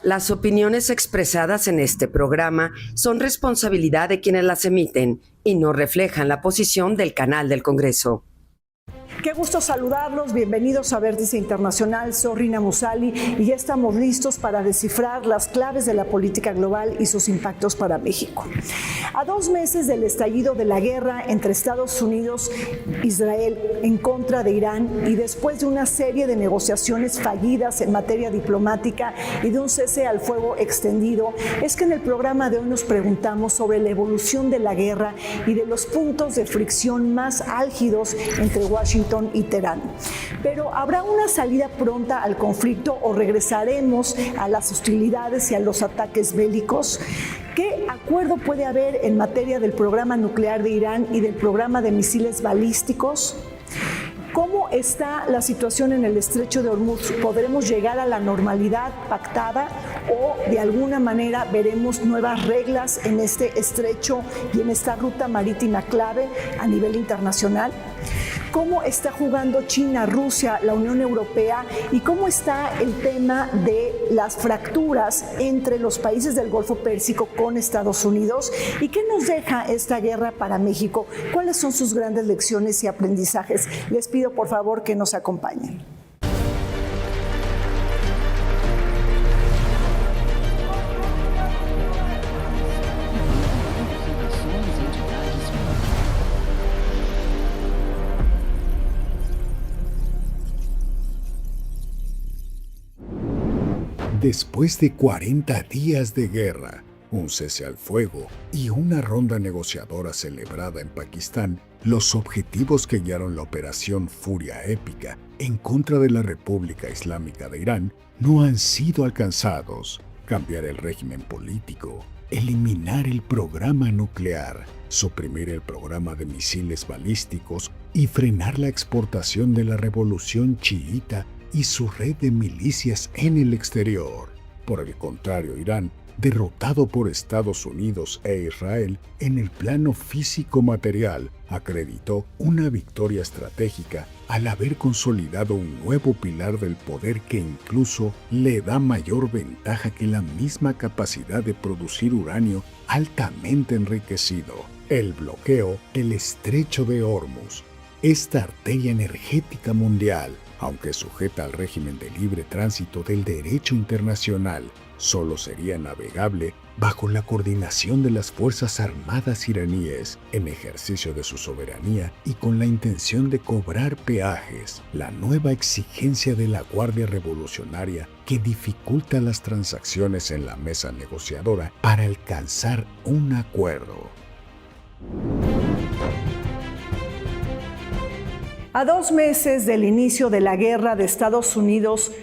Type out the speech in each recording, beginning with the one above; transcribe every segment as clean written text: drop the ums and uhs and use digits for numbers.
Las opiniones expresadas en este programa son responsabilidad de quienes las emiten y no reflejan la posición del canal del Congreso. Qué gusto saludarlos, bienvenidos a Vértice Internacional, soy Rina Musali y ya estamos listos para descifrar las claves de la política global y sus impactos para México. A 2 meses del estallido de la guerra entre Estados Unidos e Israel en contra de Irán y después de una serie de negociaciones fallidas en materia diplomática y de un cese al fuego extendido, es que en el programa de hoy nos preguntamos sobre la evolución de la guerra y de los puntos de fricción más álgidos entre Washington y Teherán. Pero ¿habrá una salida pronta al conflicto o regresaremos a las hostilidades y a los ataques bélicos? ¿Qué acuerdo puede haber en materia del programa nuclear de Irán y del programa de misiles balísticos? ¿Cómo está la situación en el estrecho de Hormuz? ¿Podremos llegar a la normalidad pactada o de alguna manera veremos nuevas reglas en este estrecho y en esta ruta marítima clave a nivel internacional? ¿Cómo está jugando China, Rusia, la Unión Europea y cómo está el tema de las fracturas entre los países del Golfo Pérsico con Estados Unidos? ¿Y qué nos deja esta guerra para México? ¿Cuáles son sus grandes lecciones y aprendizajes? Les pido por favor que nos acompañen. Después de 40 días de guerra, un cese al fuego y una ronda negociadora celebrada en Pakistán, los objetivos que guiaron la operación Furia Épica en contra de la República Islámica de Irán no han sido alcanzados. Cambiar el régimen político, eliminar el programa nuclear, suprimir el programa de misiles balísticos y frenar la exportación de la revolución chiita y su red de milicias en el exterior. Por el contrario, Irán, derrotado por Estados Unidos e Israel en el plano físico-material, acreditó una victoria estratégica al haber consolidado un nuevo pilar del poder que incluso le da mayor ventaja que la misma capacidad de producir uranio altamente enriquecido: el bloqueo del estrecho de Hormuz. Esta arteria energética mundial, aunque sujeta al régimen de libre tránsito del derecho internacional, solo sería navegable bajo la coordinación de las Fuerzas Armadas iraníes en ejercicio de su soberanía y con la intención de cobrar peajes, la nueva exigencia de la Guardia Revolucionaria que dificulta las transacciones en la mesa negociadora para alcanzar un acuerdo. A 2 meses del inicio de la guerra de Estados Unidos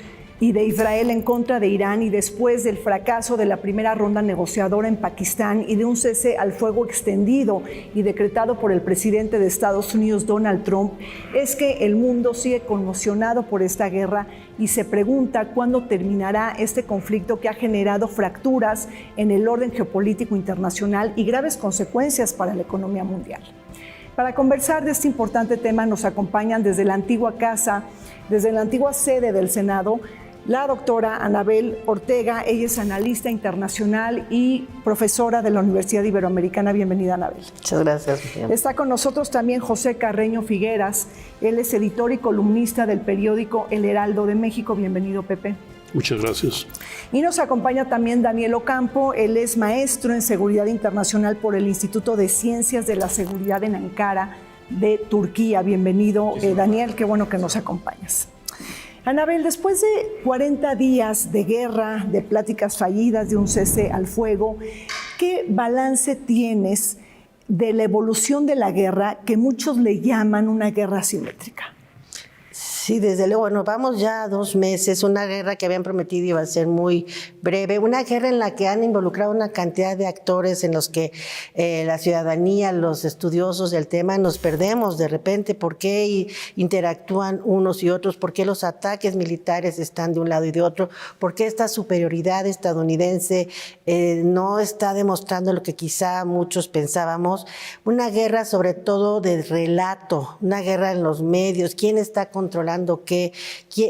y de Israel en contra de Irán y después del fracaso de la primera ronda negociadora en Pakistán y de un cese al fuego extendido y decretado por el presidente de Estados Unidos, Donald Trump, es que el mundo sigue conmocionado por esta guerra y se pregunta cuándo terminará este conflicto que ha generado fracturas en el orden geopolítico internacional y graves consecuencias para la economía mundial. Para conversar de este importante tema nos acompañan desde la antigua casa, desde la antigua sede del Senado, la doctora Anabel Ortega. Ella es analista internacional y profesora de la Universidad Iberoamericana. Bienvenida, Anabel. Muchas gracias. Está con nosotros también José Carreño Figueras. Él es editor y columnista del periódico El Heraldo de México. Bienvenido, Pepe. Muchas gracias. Y nos acompaña también Daniel Ocampo. Él es maestro en Seguridad Internacional por el Instituto de Ciencias de la Seguridad en Ankara, de Turquía. Bienvenido, Daniel, qué bueno que nos acompañas. Anabel, después de 40 días de guerra, de pláticas fallidas, de un cese al fuego, ¿qué balance tienes de la evolución de la guerra que muchos le llaman una guerra asimétrica? Sí, desde luego, bueno, vamos ya a 2 meses, una guerra que habían prometido iba a ser muy breve, una guerra en la que han involucrado una cantidad de actores en los que la ciudadanía, los estudiosos del tema, nos perdemos de repente por qué interactúan unos y otros, por qué los ataques militares están de un lado y de otro, por qué esta superioridad estadounidense no está demostrando lo que quizá muchos pensábamos, una guerra sobre todo de relato, una guerra en los medios, quién está controlando operando,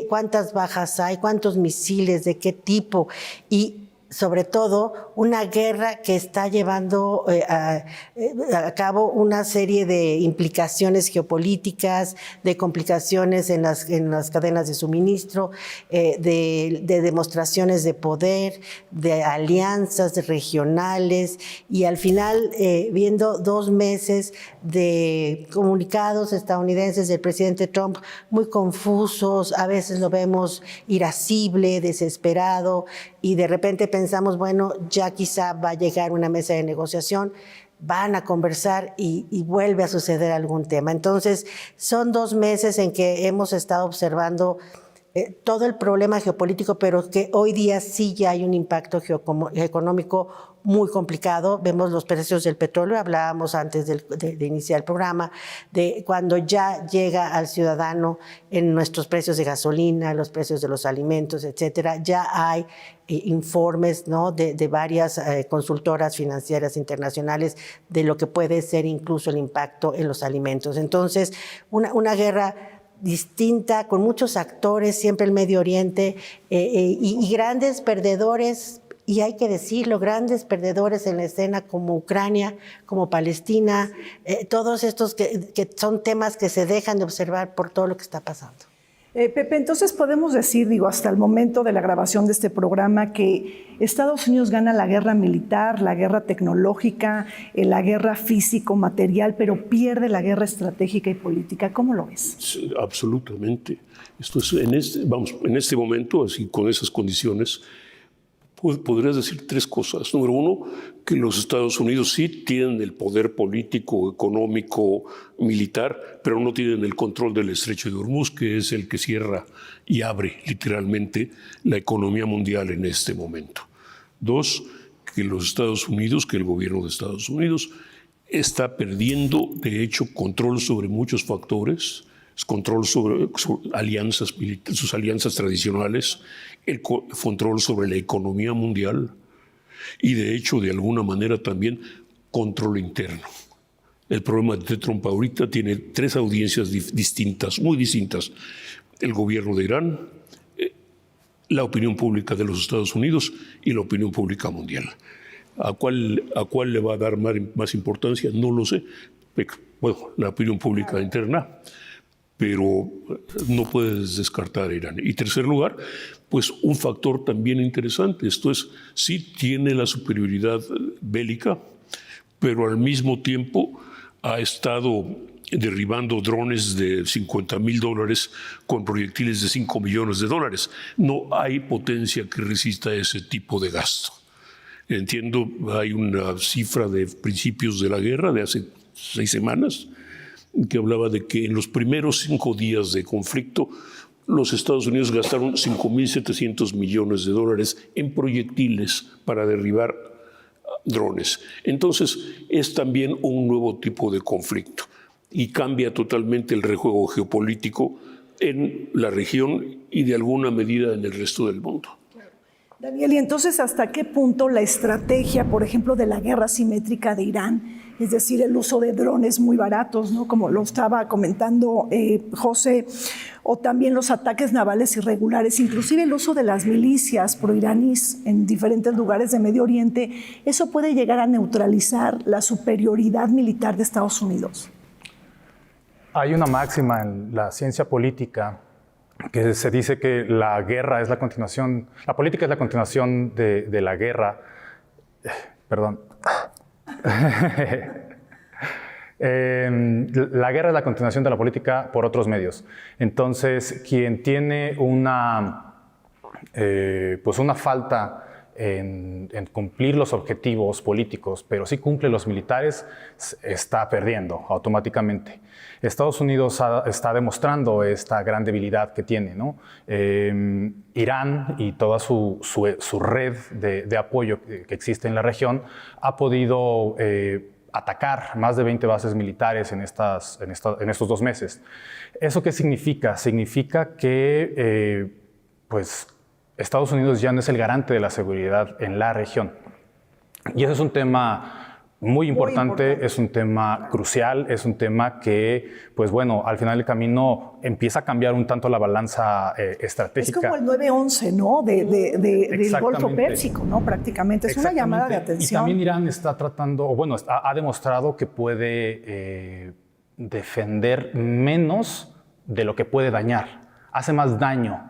cuántas bajas hay, cuántos misiles, de qué tipo, y sobre todo una guerra que está llevando a cabo una serie de implicaciones geopolíticas, de complicaciones en las cadenas de suministro, de demostraciones de poder, de alianzas regionales, y al final viendo 2 meses de comunicados estadounidenses del presidente Trump muy confusos, a veces lo vemos irascible, desesperado, y de repente pensamos, bueno, ya quizá va a llegar una mesa de negociación, van a conversar y vuelve a suceder algún tema. Entonces, son 2 meses en que hemos estado observando todo el problema geopolítico, pero que hoy día sí ya hay un impacto económico muy complicado. Vemos los precios del petróleo, hablábamos antes de iniciar el programa, de cuando ya llega al ciudadano en nuestros precios de gasolina, los precios de los alimentos, etcétera. Ya hay informes, ¿no?, de varias consultoras financieras internacionales de lo que puede ser incluso el impacto en los alimentos. Entonces, una guerra distinta, con muchos actores, siempre el Medio Oriente, y grandes perdedores, y hay que decirlo, grandes perdedores en la escena como Ucrania, como Palestina, todos estos que son temas que se dejan de observar por todo lo que está pasando. Pepe, entonces podemos decir, hasta el momento de la grabación de este programa, que Estados Unidos gana la guerra militar, la guerra tecnológica, la guerra físico-material, pero pierde la guerra estratégica y política. ¿Cómo lo ves? Sí, absolutamente. Esto es, en este momento, así con esas condiciones, podrías decir 3 cosas. Número 1, que los Estados Unidos sí tienen el poder político, económico, militar, pero no tienen el control del estrecho de Hormuz, que es el que cierra y abre literalmente la economía mundial en este momento. 2, que los Estados Unidos, que el gobierno de Estados Unidos está perdiendo, de hecho, control sobre muchos factores, control sobre alianzas militares, sus alianzas tradicionales, el control sobre la economía mundial y, de hecho, de alguna manera también control interno. El problema de Trump ahorita tiene 3 audiencias distintas, muy distintas. El gobierno de Irán, la opinión pública de los Estados Unidos y la opinión pública mundial. ¿A cuál le va a dar más importancia? No lo sé. Bueno, la opinión pública interna, pero no puedes descartar a Irán. Y tercer lugar, pues un factor también interesante. Esto es, sí tiene la superioridad bélica, pero al mismo tiempo ha estado derribando drones de $50,000 con proyectiles de $5 millones. No hay potencia que resista ese tipo de gasto. Entiendo, hay una cifra de principios de la guerra de hace 6 semanas, que hablaba de que en los primeros 5 días de conflicto los Estados Unidos gastaron $5,700 millones en proyectiles para derribar drones. Entonces es también un nuevo tipo de conflicto y cambia totalmente el rejuego geopolítico en la región y de alguna medida en el resto del mundo. Daniel, y entonces, ¿hasta qué punto la estrategia, por ejemplo, de la guerra asimétrica de Irán, es decir, el uso de drones muy baratos, ¿no?, como lo estaba comentando José, o también los ataques navales irregulares, inclusive el uso de las milicias proiraníes en diferentes lugares de Medio Oriente, eso puede llegar a neutralizar la superioridad militar de Estados Unidos? Hay una máxima en la ciencia política que se dice que la guerra es la continuación, la política es la continuación de la guerra. Perdón. La guerra es la continuación de la política por otros medios. Entonces, quien tiene una falta en cumplir los objetivos políticos, pero sí cumple los militares, está perdiendo automáticamente. Estados Unidos está demostrando esta gran debilidad que tiene, ¿no? Irán y toda su red de apoyo que existe en la región ha podido atacar más de 20 bases militares en estos 2 meses. ¿Eso qué significa? Significa que Estados Unidos ya no es el garante de la seguridad en la región. Y ese es un tema muy importante, es un tema crucial, es un tema que, pues bueno, al final del camino empieza a cambiar un tanto la balanza estratégica. Es como el 9/11, ¿no? Del Golfo Pérsico, ¿no? Prácticamente. Es una llamada de atención. Y también Irán está tratando, o bueno, ha demostrado que puede defender menos de lo que puede dañar. Hace más daño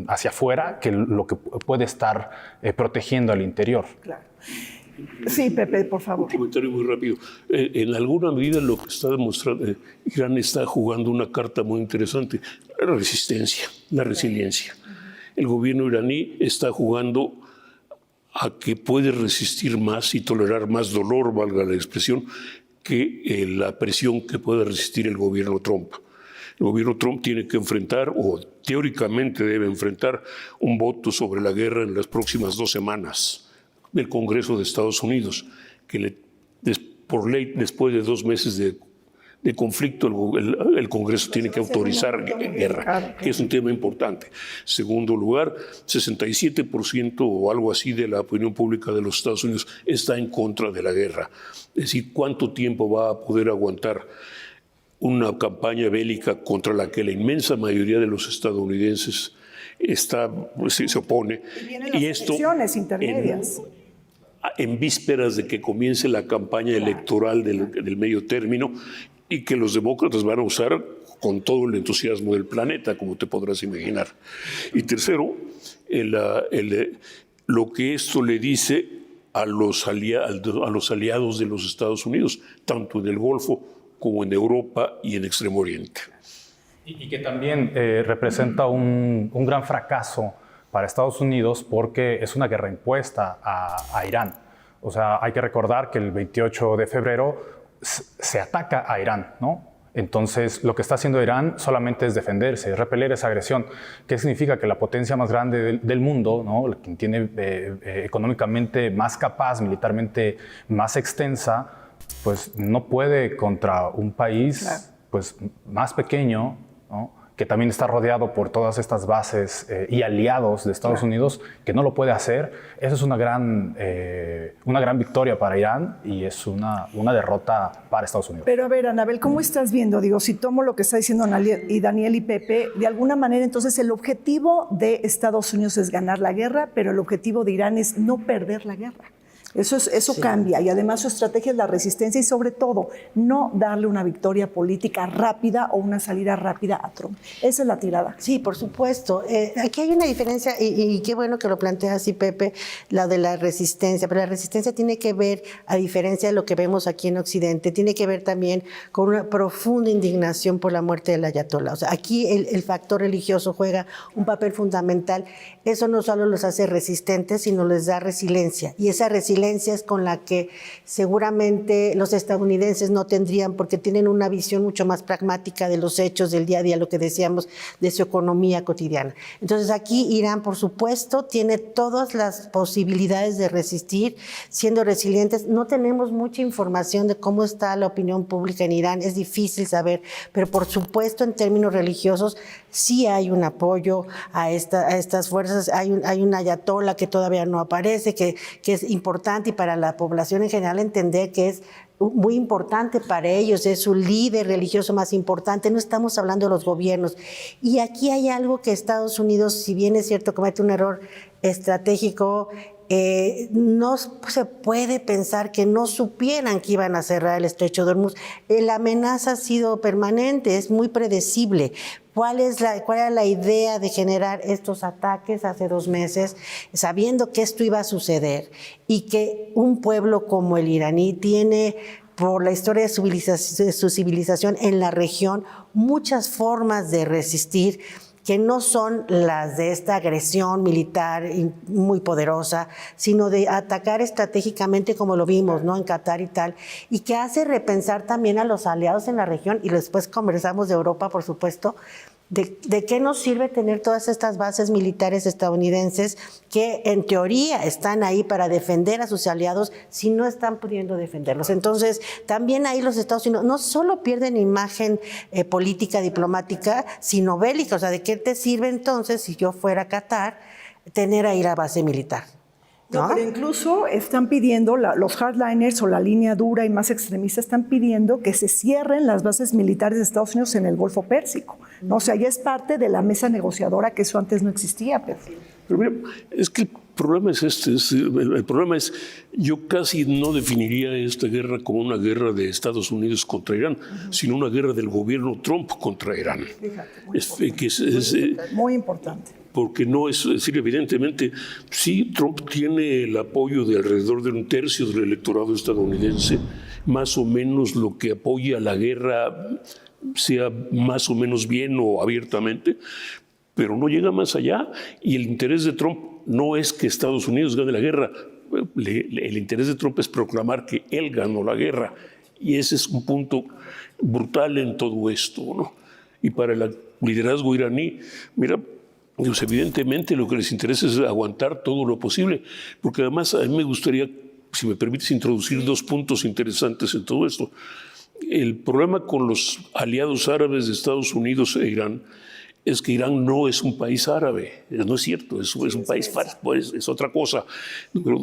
hacia afuera que lo que puede estar protegiendo al interior. Claro. Sí, Pepe, por favor. Un comentario muy rápido. En alguna medida lo que está demostrando, Irán está jugando una carta muy interesante, la resistencia, la resiliencia. El gobierno iraní está jugando a que puede resistir más y tolerar más dolor, valga la expresión, que la presión que puede resistir el gobierno Trump. El gobierno Trump tiene que enfrentar, o teóricamente debe enfrentar, un voto sobre la guerra en las próximas 2 semanas del Congreso de Estados Unidos, que por ley, después de 2 meses de conflicto, el Congreso tiene que autorizar guerra, que es un tema importante. Segundo lugar, 67% o algo así de la opinión pública de los Estados Unidos está en contra de la guerra. Es decir, ¿cuánto tiempo va a poder aguantar una campaña bélica contra la que la inmensa mayoría de los estadounidenses se opone? Y esto elecciones intermedias. En vísperas de que comience la campaña electoral del medio término, y que los demócratas van a usar con todo el entusiasmo del planeta, como te podrás imaginar. Y tercero, lo que esto le dice a los aliados de los Estados Unidos, tanto en el Golfo como en Europa y en Extremo Oriente. Y que también representa un gran fracaso para Estados Unidos, porque es una guerra impuesta a Irán. O sea, hay que recordar que el 28 de febrero se ataca a Irán, ¿no? Entonces, lo que está haciendo Irán solamente es defenderse, es repeler esa agresión. ¿Qué significa? Que la potencia más grande del mundo, ¿no? Quien tiene económicamente más capaz, militarmente más extensa, pues no puede contra un país pues, más pequeño, ¿no? Que también está rodeado por todas estas bases y aliados de Estados Unidos, que no lo puede hacer. Eso es una gran victoria para Irán y es una derrota para Estados Unidos. Pero a ver, Anabel, ¿cómo estás viendo? Digo, si tomo lo que está diciendo Daniel y Pepe, de alguna manera entonces el objetivo de Estados Unidos es ganar la guerra, pero el objetivo de Irán es no perder la guerra. Eso sí cambia, y además su estrategia es la resistencia y sobre todo no darle una victoria política rápida o una salida rápida a Trump. Esa es la tirada. Sí, por supuesto. Aquí hay una diferencia y qué bueno que lo planteas así, Pepe, la de la resistencia, pero la resistencia tiene que ver, a diferencia de lo que vemos aquí en Occidente, tiene que ver también con una profunda indignación por la muerte del ayatolá. O sea, aquí el factor religioso juega un papel fundamental. Eso no solo los hace resistentes, sino les da resiliencia, y esa resiliencia es con la que seguramente los estadounidenses no tendrían, porque tienen una visión mucho más pragmática de los hechos del día a día, lo que decíamos de su economía cotidiana. Entonces aquí Irán, por supuesto, tiene todas las posibilidades de resistir, siendo resilientes. No tenemos mucha información de cómo está la opinión pública en Irán, es difícil saber, pero por supuesto en términos religiosos sí hay un apoyo a estas fuerzas. Hay un ayatolá que todavía no aparece, que es importante, y para la población en general entender que es muy importante para ellos, es su líder religioso más importante. No estamos hablando de los gobiernos. Y aquí hay algo que Estados Unidos, si bien es cierto, comete un error estratégico, no se puede pensar que no supieran que iban a cerrar el estrecho de Hormuz. La amenaza ha sido permanente, es muy predecible. ¿Cuál era la idea de generar estos ataques hace 2 meses, sabiendo que esto iba a suceder y que un pueblo como el iraní tiene, por la historia de su civilización en la región, muchas formas de resistir que no son las de esta agresión militar muy poderosa, sino de atacar estratégicamente, como lo vimos, ¿no?, en Qatar y tal, y que hace repensar también a los aliados en la región, y después conversamos de Europa, por supuesto, de qué nos sirve tener todas estas bases militares estadounidenses que en teoría están ahí para defender a sus aliados si no están pudiendo defenderlos. Entonces, también ahí los Estados Unidos no solo pierden imagen política, diplomática, sino bélica. O sea, ¿de qué te sirve entonces, si yo fuera a Qatar, tener ahí la base militar? No, pero incluso están pidiendo, los hardliners o la línea dura y más extremista están pidiendo que se cierren las bases militares de Estados Unidos en el Golfo Pérsico, ¿no? O sea, ya es parte de la mesa negociadora, que eso antes no existía. Pero mira, es que el problema es el problema es, yo casi no definiría esta guerra como una guerra de Estados Unidos contra Irán, sino una guerra del gobierno Trump contra Irán. Fíjate, muy importante. Porque no es decir, evidentemente, sí, Trump tiene el apoyo de alrededor de 1/3 del electorado estadounidense, más o menos lo que apoya la guerra, sea más o menos bien o abiertamente, pero no llega más allá. Y el interés de Trump no es que Estados Unidos gane la guerra, el interés de Trump es proclamar que él ganó la guerra. Y ese es un punto brutal en todo esto, ¿no? Y para el liderazgo iraní, mira, pues evidentemente lo que les interesa es aguantar todo lo posible, porque además a mí me gustaría, si me permites, introducir 2 puntos interesantes en todo esto. El problema con los aliados árabes de Estados Unidos e Irán es que Irán no es un país árabe, no es cierto, es un país pues, es otra cosa.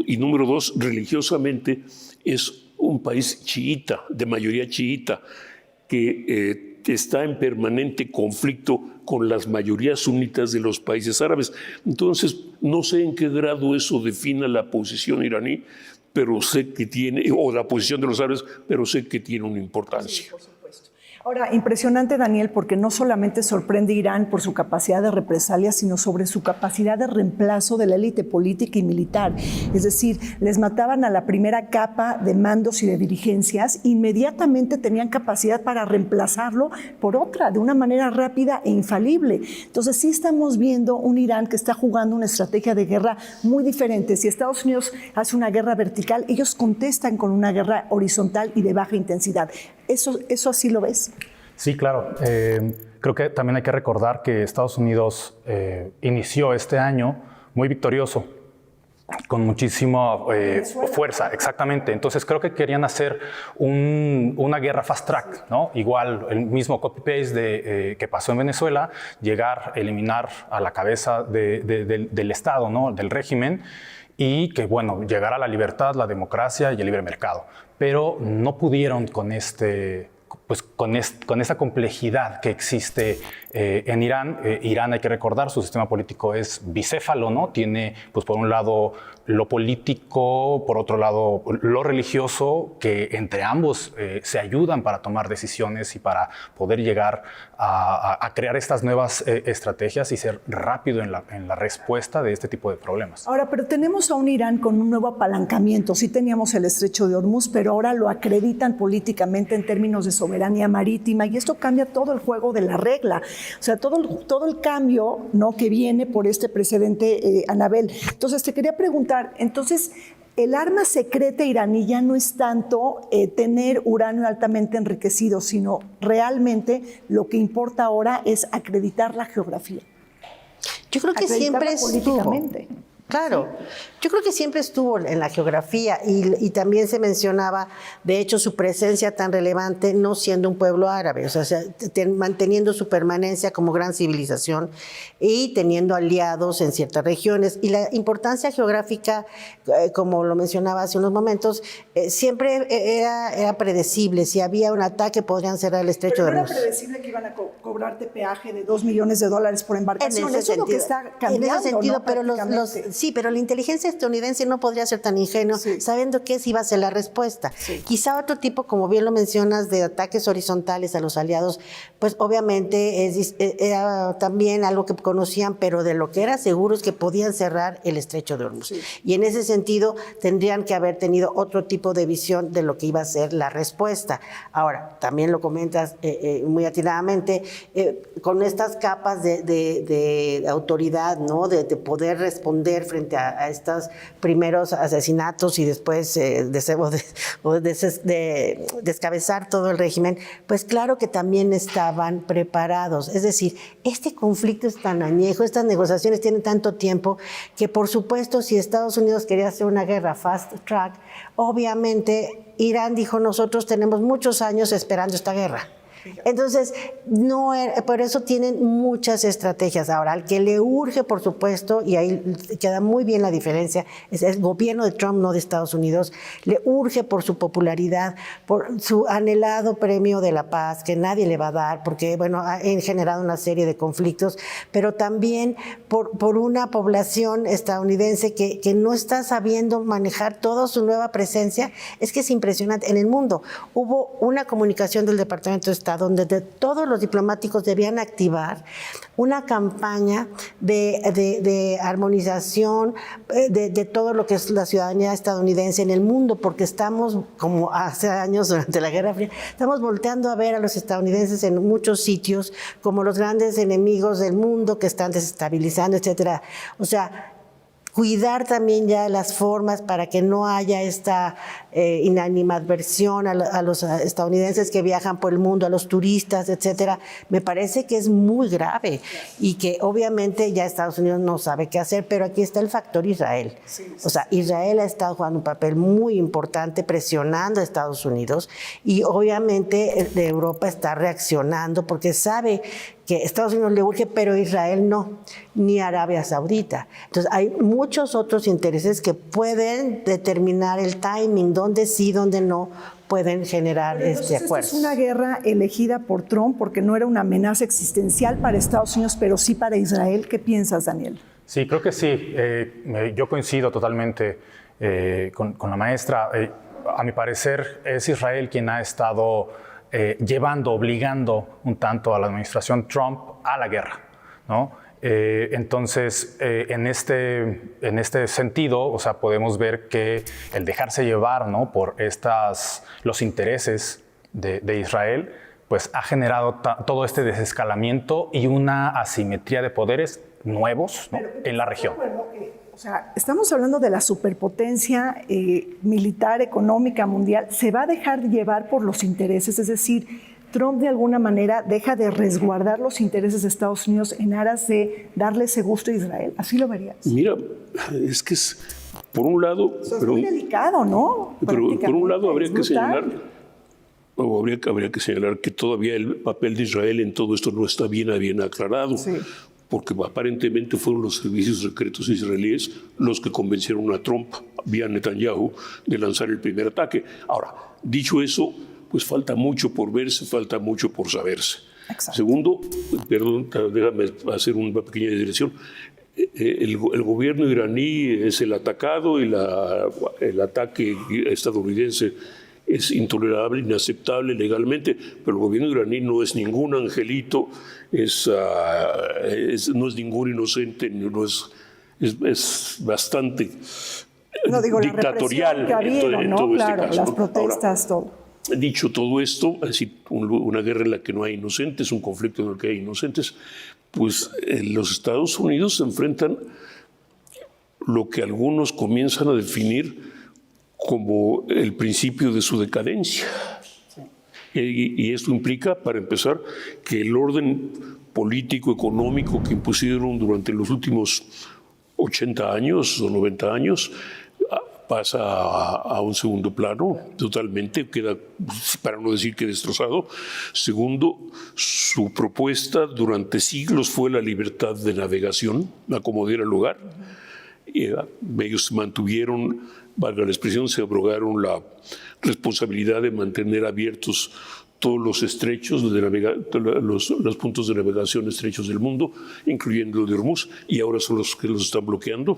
Y número 2, religiosamente es un país chiita, de mayoría chiita, que está en permanente conflicto con las mayorías sunitas de los países árabes. Entonces, no sé en qué grado eso defina la posición iraní, pero sé que tiene, o la posición de los árabes, pero sé que tiene una importancia. Sí, por supuesto. Ahora, impresionante, Daniel, porque no solamente sorprende Irán por su capacidad de represalia, sino sobre su capacidad de reemplazo de la élite política y militar. Es decir, les mataban a la primera capa de mandos y de dirigencias, inmediatamente tenían capacidad para reemplazarlo por otra, de una manera rápida e infalible. Entonces, sí estamos viendo un Irán que está jugando una estrategia de guerra muy diferente. Si Estados Unidos hace una guerra vertical, ellos contestan con una guerra horizontal y de baja intensidad. ¿Eso así lo ves? Sí, claro. Creo que también hay que recordar que Estados Unidos inició este año muy victorioso, con muchísima fuerza, exactamente. Entonces creo que querían hacer una guerra fast track, ¿no? Igual el mismo copy-paste que pasó en Venezuela, llegar, eliminar a la cabeza del Estado, ¿no? Del régimen, y que, bueno, llegar a la libertad, la democracia y el libre mercado. Pero no pudieron con esa complejidad que existe en Irán. Irán, hay que recordar, su sistema político es bicéfalo, ¿no? Tiene, pues, por un lado lo político, por otro lado lo religioso, que entre ambos se ayudan para tomar decisiones y para poder llegar a crear estas nuevas estrategias y ser rápido en la respuesta de este tipo de problemas. Ahora, pero tenemos a un Irán con un nuevo apalancamiento. Sí teníamos el estrecho de Hormuz, pero ahora lo acreditan políticamente en términos de soberanía marítima, y esto cambia todo el juego de la regla. O sea, todo el cambio, ¿no?, que viene por este precedente, Anabel. Entonces, te quería preguntar, entonces, el arma secreta iraní ya no es tanto tener uranio altamente enriquecido, sino realmente lo que importa ahora es acreditar la geografía. Yo creo que siempre estuvo. Claro, ¿sí? Yo creo que siempre estuvo en la geografía y también se mencionaba, de hecho, su presencia tan relevante no siendo un pueblo árabe, o sea, manteniendo su permanencia como gran civilización y teniendo aliados en ciertas regiones. Y la importancia geográfica, como lo mencionaba hace unos momentos, siempre era predecible. Si había un ataque, podrían cerrar el estrecho de Hormuz. Pero no era predecible que iban a cobrarte peaje de $2 millones por embarcación. Eso es lo que está cambiando. En ese sentido, ¿no? pero pero la inteligencia estadounidense no podría ser tan ingenuo, sabiendo que esa iba a ser la respuesta. Sí. Quizá otro tipo, como bien lo mencionas, de ataques horizontales a los aliados, pues obviamente era también algo que conocían, pero de lo que era seguro es que podían cerrar el estrecho de Hormuz. Sí. Y en ese sentido tendrían que haber tenido otro tipo de visión de lo que iba a ser la respuesta. Ahora, también lo comentas muy atinadamente, con estas capas de autoridad, ¿no?, de poder responder frente a estos primeros asesinatos y después descabezar todo el régimen, pues claro que también estaban preparados. Es decir, este conflicto es tan añejo, estas negociaciones tienen tanto tiempo que, por supuesto, si Estados Unidos quería hacer una guerra fast track, obviamente Irán dijo: nosotros tenemos muchos años esperando esta guerra. Entonces, por eso tienen muchas estrategias. Ahora, al que le urge, por supuesto, y ahí queda muy bien la diferencia, es el gobierno de Trump, no de Estados Unidos, le urge por su popularidad, por su anhelado premio de la paz, que nadie le va a dar, porque, bueno, ha generado una serie de conflictos, pero también por una población estadounidense que no está sabiendo manejar toda su nueva presencia. Es que es impresionante. En el mundo hubo una comunicación del Departamento de Estado donde todos los diplomáticos debían activar una campaña de armonización de todo lo que es la ciudadanía estadounidense en el mundo, porque estamos, como hace años durante la Guerra Fría, estamos volteando a ver a los estadounidenses en muchos sitios como los grandes enemigos del mundo que están desestabilizando, etcétera. O sea, cuidar también ya las formas para que no haya esta inanimadversión a los estadounidenses que viajan por el mundo, a los turistas, etcétera. Me parece que es muy grave y que obviamente ya Estados Unidos no sabe qué hacer, pero aquí está el factor Israel. O sea, Israel ha estado jugando un papel muy importante presionando a Estados Unidos y obviamente Europa está reaccionando porque sabe que Estados Unidos le urge, pero Israel no, ni Arabia Saudita. Entonces hay muchos otros intereses que pueden determinar el timing, dónde sí, dónde no pueden generar este acuerdo. Esta es una guerra elegida por Trump porque no era una amenaza existencial para Estados Unidos, pero sí para Israel. ¿Qué piensas, Daniel? Sí, creo que sí. Yo coincido totalmente con la maestra. A mi parecer es Israel quien ha estado obligando un tanto a la administración Trump a la guerra, ¿no? Entonces, en este sentido, o sea, podemos ver que el dejarse llevar, ¿no?, por los intereses de Israel, pues ha generado todo este desescalamiento y una asimetría de poderes nuevos, ¿no?, en la región. O sea, estamos hablando de la superpotencia militar, económica, mundial. ¿Se va a dejar llevar por los intereses? Es decir, Trump de alguna manera deja de resguardar los intereses de Estados Unidos en aras de darle ese gusto a Israel. ¿Así lo verías? Mira, es que es, por un lado... Eso es muy delicado, ¿no? Pero por un lado habría que señalar que todavía el papel de Israel en todo esto no está bien aclarado. Sí. Porque aparentemente fueron los servicios secretos israelíes los que convencieron a Trump, vía Netanyahu, de lanzar el primer ataque. Ahora, dicho eso, pues falta mucho por verse, falta mucho por saberse. Exacto. Segundo, perdón, déjame hacer una pequeña dirección. El gobierno iraní es el atacado y el ataque estadounidense es intolerable, inaceptable legalmente, pero el gobierno iraní no es ningún angelito, no es ningún inocente, es bastante dictatorial en todo este caso. Las protestas, ahora, todo. Dicho todo esto, es decir, una guerra en la que no hay inocentes, un conflicto en el que hay inocentes, pues los Estados Unidos se enfrentan lo que algunos comienzan a definir como el principio de su decadencia. Y esto implica, para empezar, que el orden político, económico que impusieron durante los últimos 80 años o 90 años pasa a un segundo plano, totalmente, queda, para no decir que destrozado. Segundo, su propuesta durante siglos fue la libertad de navegación, a como diera lugar. Ellos mantuvieron, valga la expresión, se abrogaron la responsabilidad de mantener abiertos todos los estrechos, los puntos de navegación estrechos del mundo, incluyendo el de Hormuz, y ahora son los que los están bloqueando.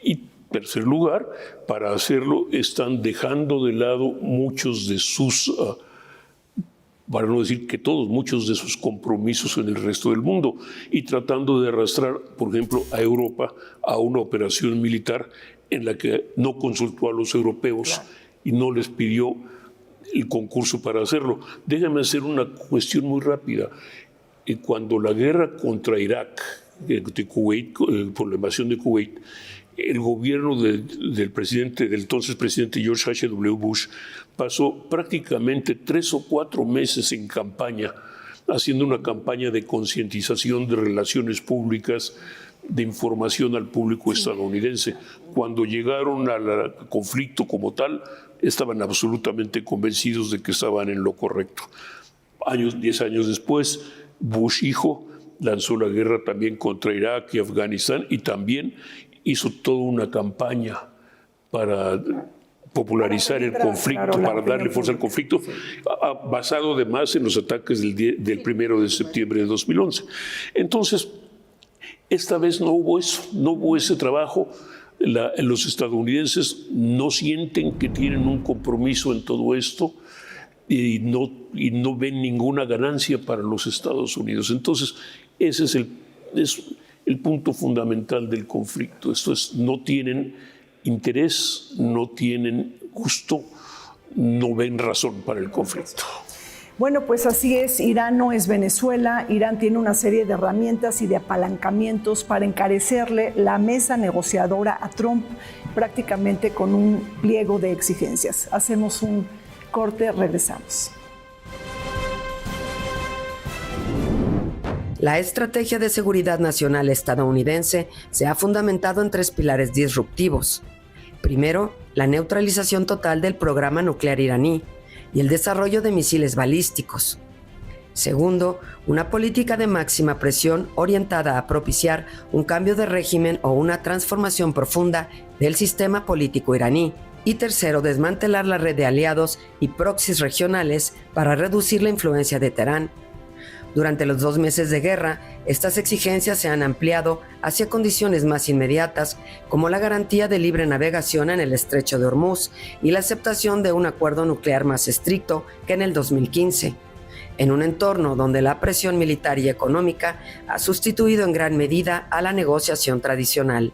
Y en tercer lugar, para hacerlo, están dejando de lado muchos de sus, para no decir que todos, muchos de sus compromisos en el resto del mundo y tratando de arrastrar, por ejemplo, a Europa a una operación militar en la que no consultó a los europeos y no les pidió el concurso para hacerlo. Déjame hacer una cuestión muy rápida. Cuando la guerra contra Irak, de Kuwait, por la invasión de Kuwait, el gobierno del entonces presidente George H.W. Bush pasó prácticamente 3 o 4 meses en campaña, haciendo una campaña de concientización, de relaciones públicas, de información al público estadounidense. Cuando llegaron al conflicto como tal, estaban absolutamente convencidos de que estaban en lo correcto. 10 años después, Bush hijo lanzó la guerra también contra Irak y Afganistán y también hizo toda una campaña para popularizar el conflicto, para darle fuerza al conflicto, basado además en los ataques del 1 de septiembre de 2011. Entonces, esta vez no hubo eso, no hubo ese trabajo. Los estadounidenses no sienten que tienen un compromiso en todo esto y no ven ninguna ganancia para los Estados Unidos. Entonces, ese es el punto fundamental del conflicto. Esto es, no tienen interés, no tienen gusto, no ven razón para el conflicto. Bueno, pues así es, Irán no es Venezuela, Irán tiene una serie de herramientas y de apalancamientos para encarecerle la mesa negociadora a Trump prácticamente con un pliego de exigencias. Hacemos un corte, regresamos. La estrategia de seguridad nacional estadounidense se ha fundamentado en 3 pilares disruptivos. Primero, la neutralización total del programa nuclear iraní y el desarrollo de misiles balísticos. Segundo, una política de máxima presión orientada a propiciar un cambio de régimen o una transformación profunda del sistema político iraní. Y tercero, desmantelar la red de aliados y proxies regionales para reducir la influencia de Teherán. Durante los 2 meses de guerra, estas exigencias se han ampliado hacia condiciones más inmediatas, como la garantía de libre navegación en el estrecho de Hormuz y la aceptación de un acuerdo nuclear más estricto que en el 2015. En un entorno donde la presión militar y económica ha sustituido en gran medida a la negociación tradicional.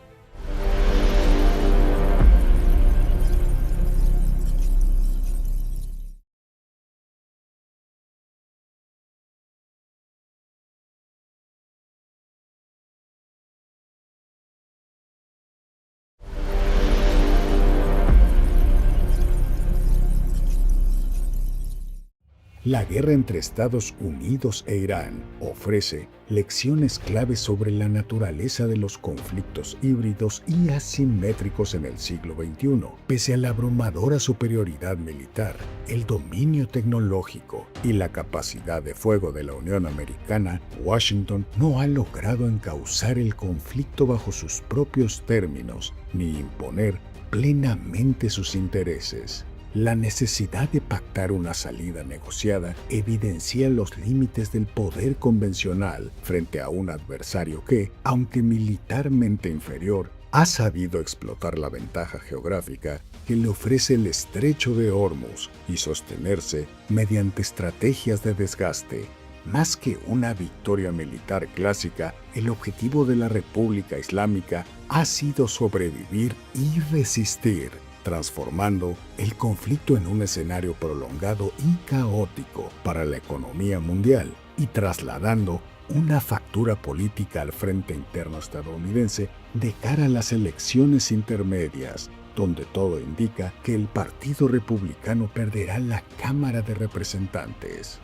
La guerra entre Estados Unidos e Irán ofrece lecciones claves sobre la naturaleza de los conflictos híbridos y asimétricos en el siglo XXI. Pese a la abrumadora superioridad militar, el dominio tecnológico y la capacidad de fuego de la Unión Americana, Washington no ha logrado encauzar el conflicto bajo sus propios términos ni imponer plenamente sus intereses. La necesidad de pactar una salida negociada evidencia los límites del poder convencional frente a un adversario que, aunque militarmente inferior, ha sabido explotar la ventaja geográfica que le ofrece el estrecho de Hormuz y sostenerse mediante estrategias de desgaste. Más que una victoria militar clásica, el objetivo de la República Islámica ha sido sobrevivir y resistir, transformando el conflicto en un escenario prolongado y caótico para la economía mundial y trasladando una factura política al frente interno estadounidense de cara a las elecciones intermedias, donde todo indica que el Partido Republicano perderá la Cámara de Representantes.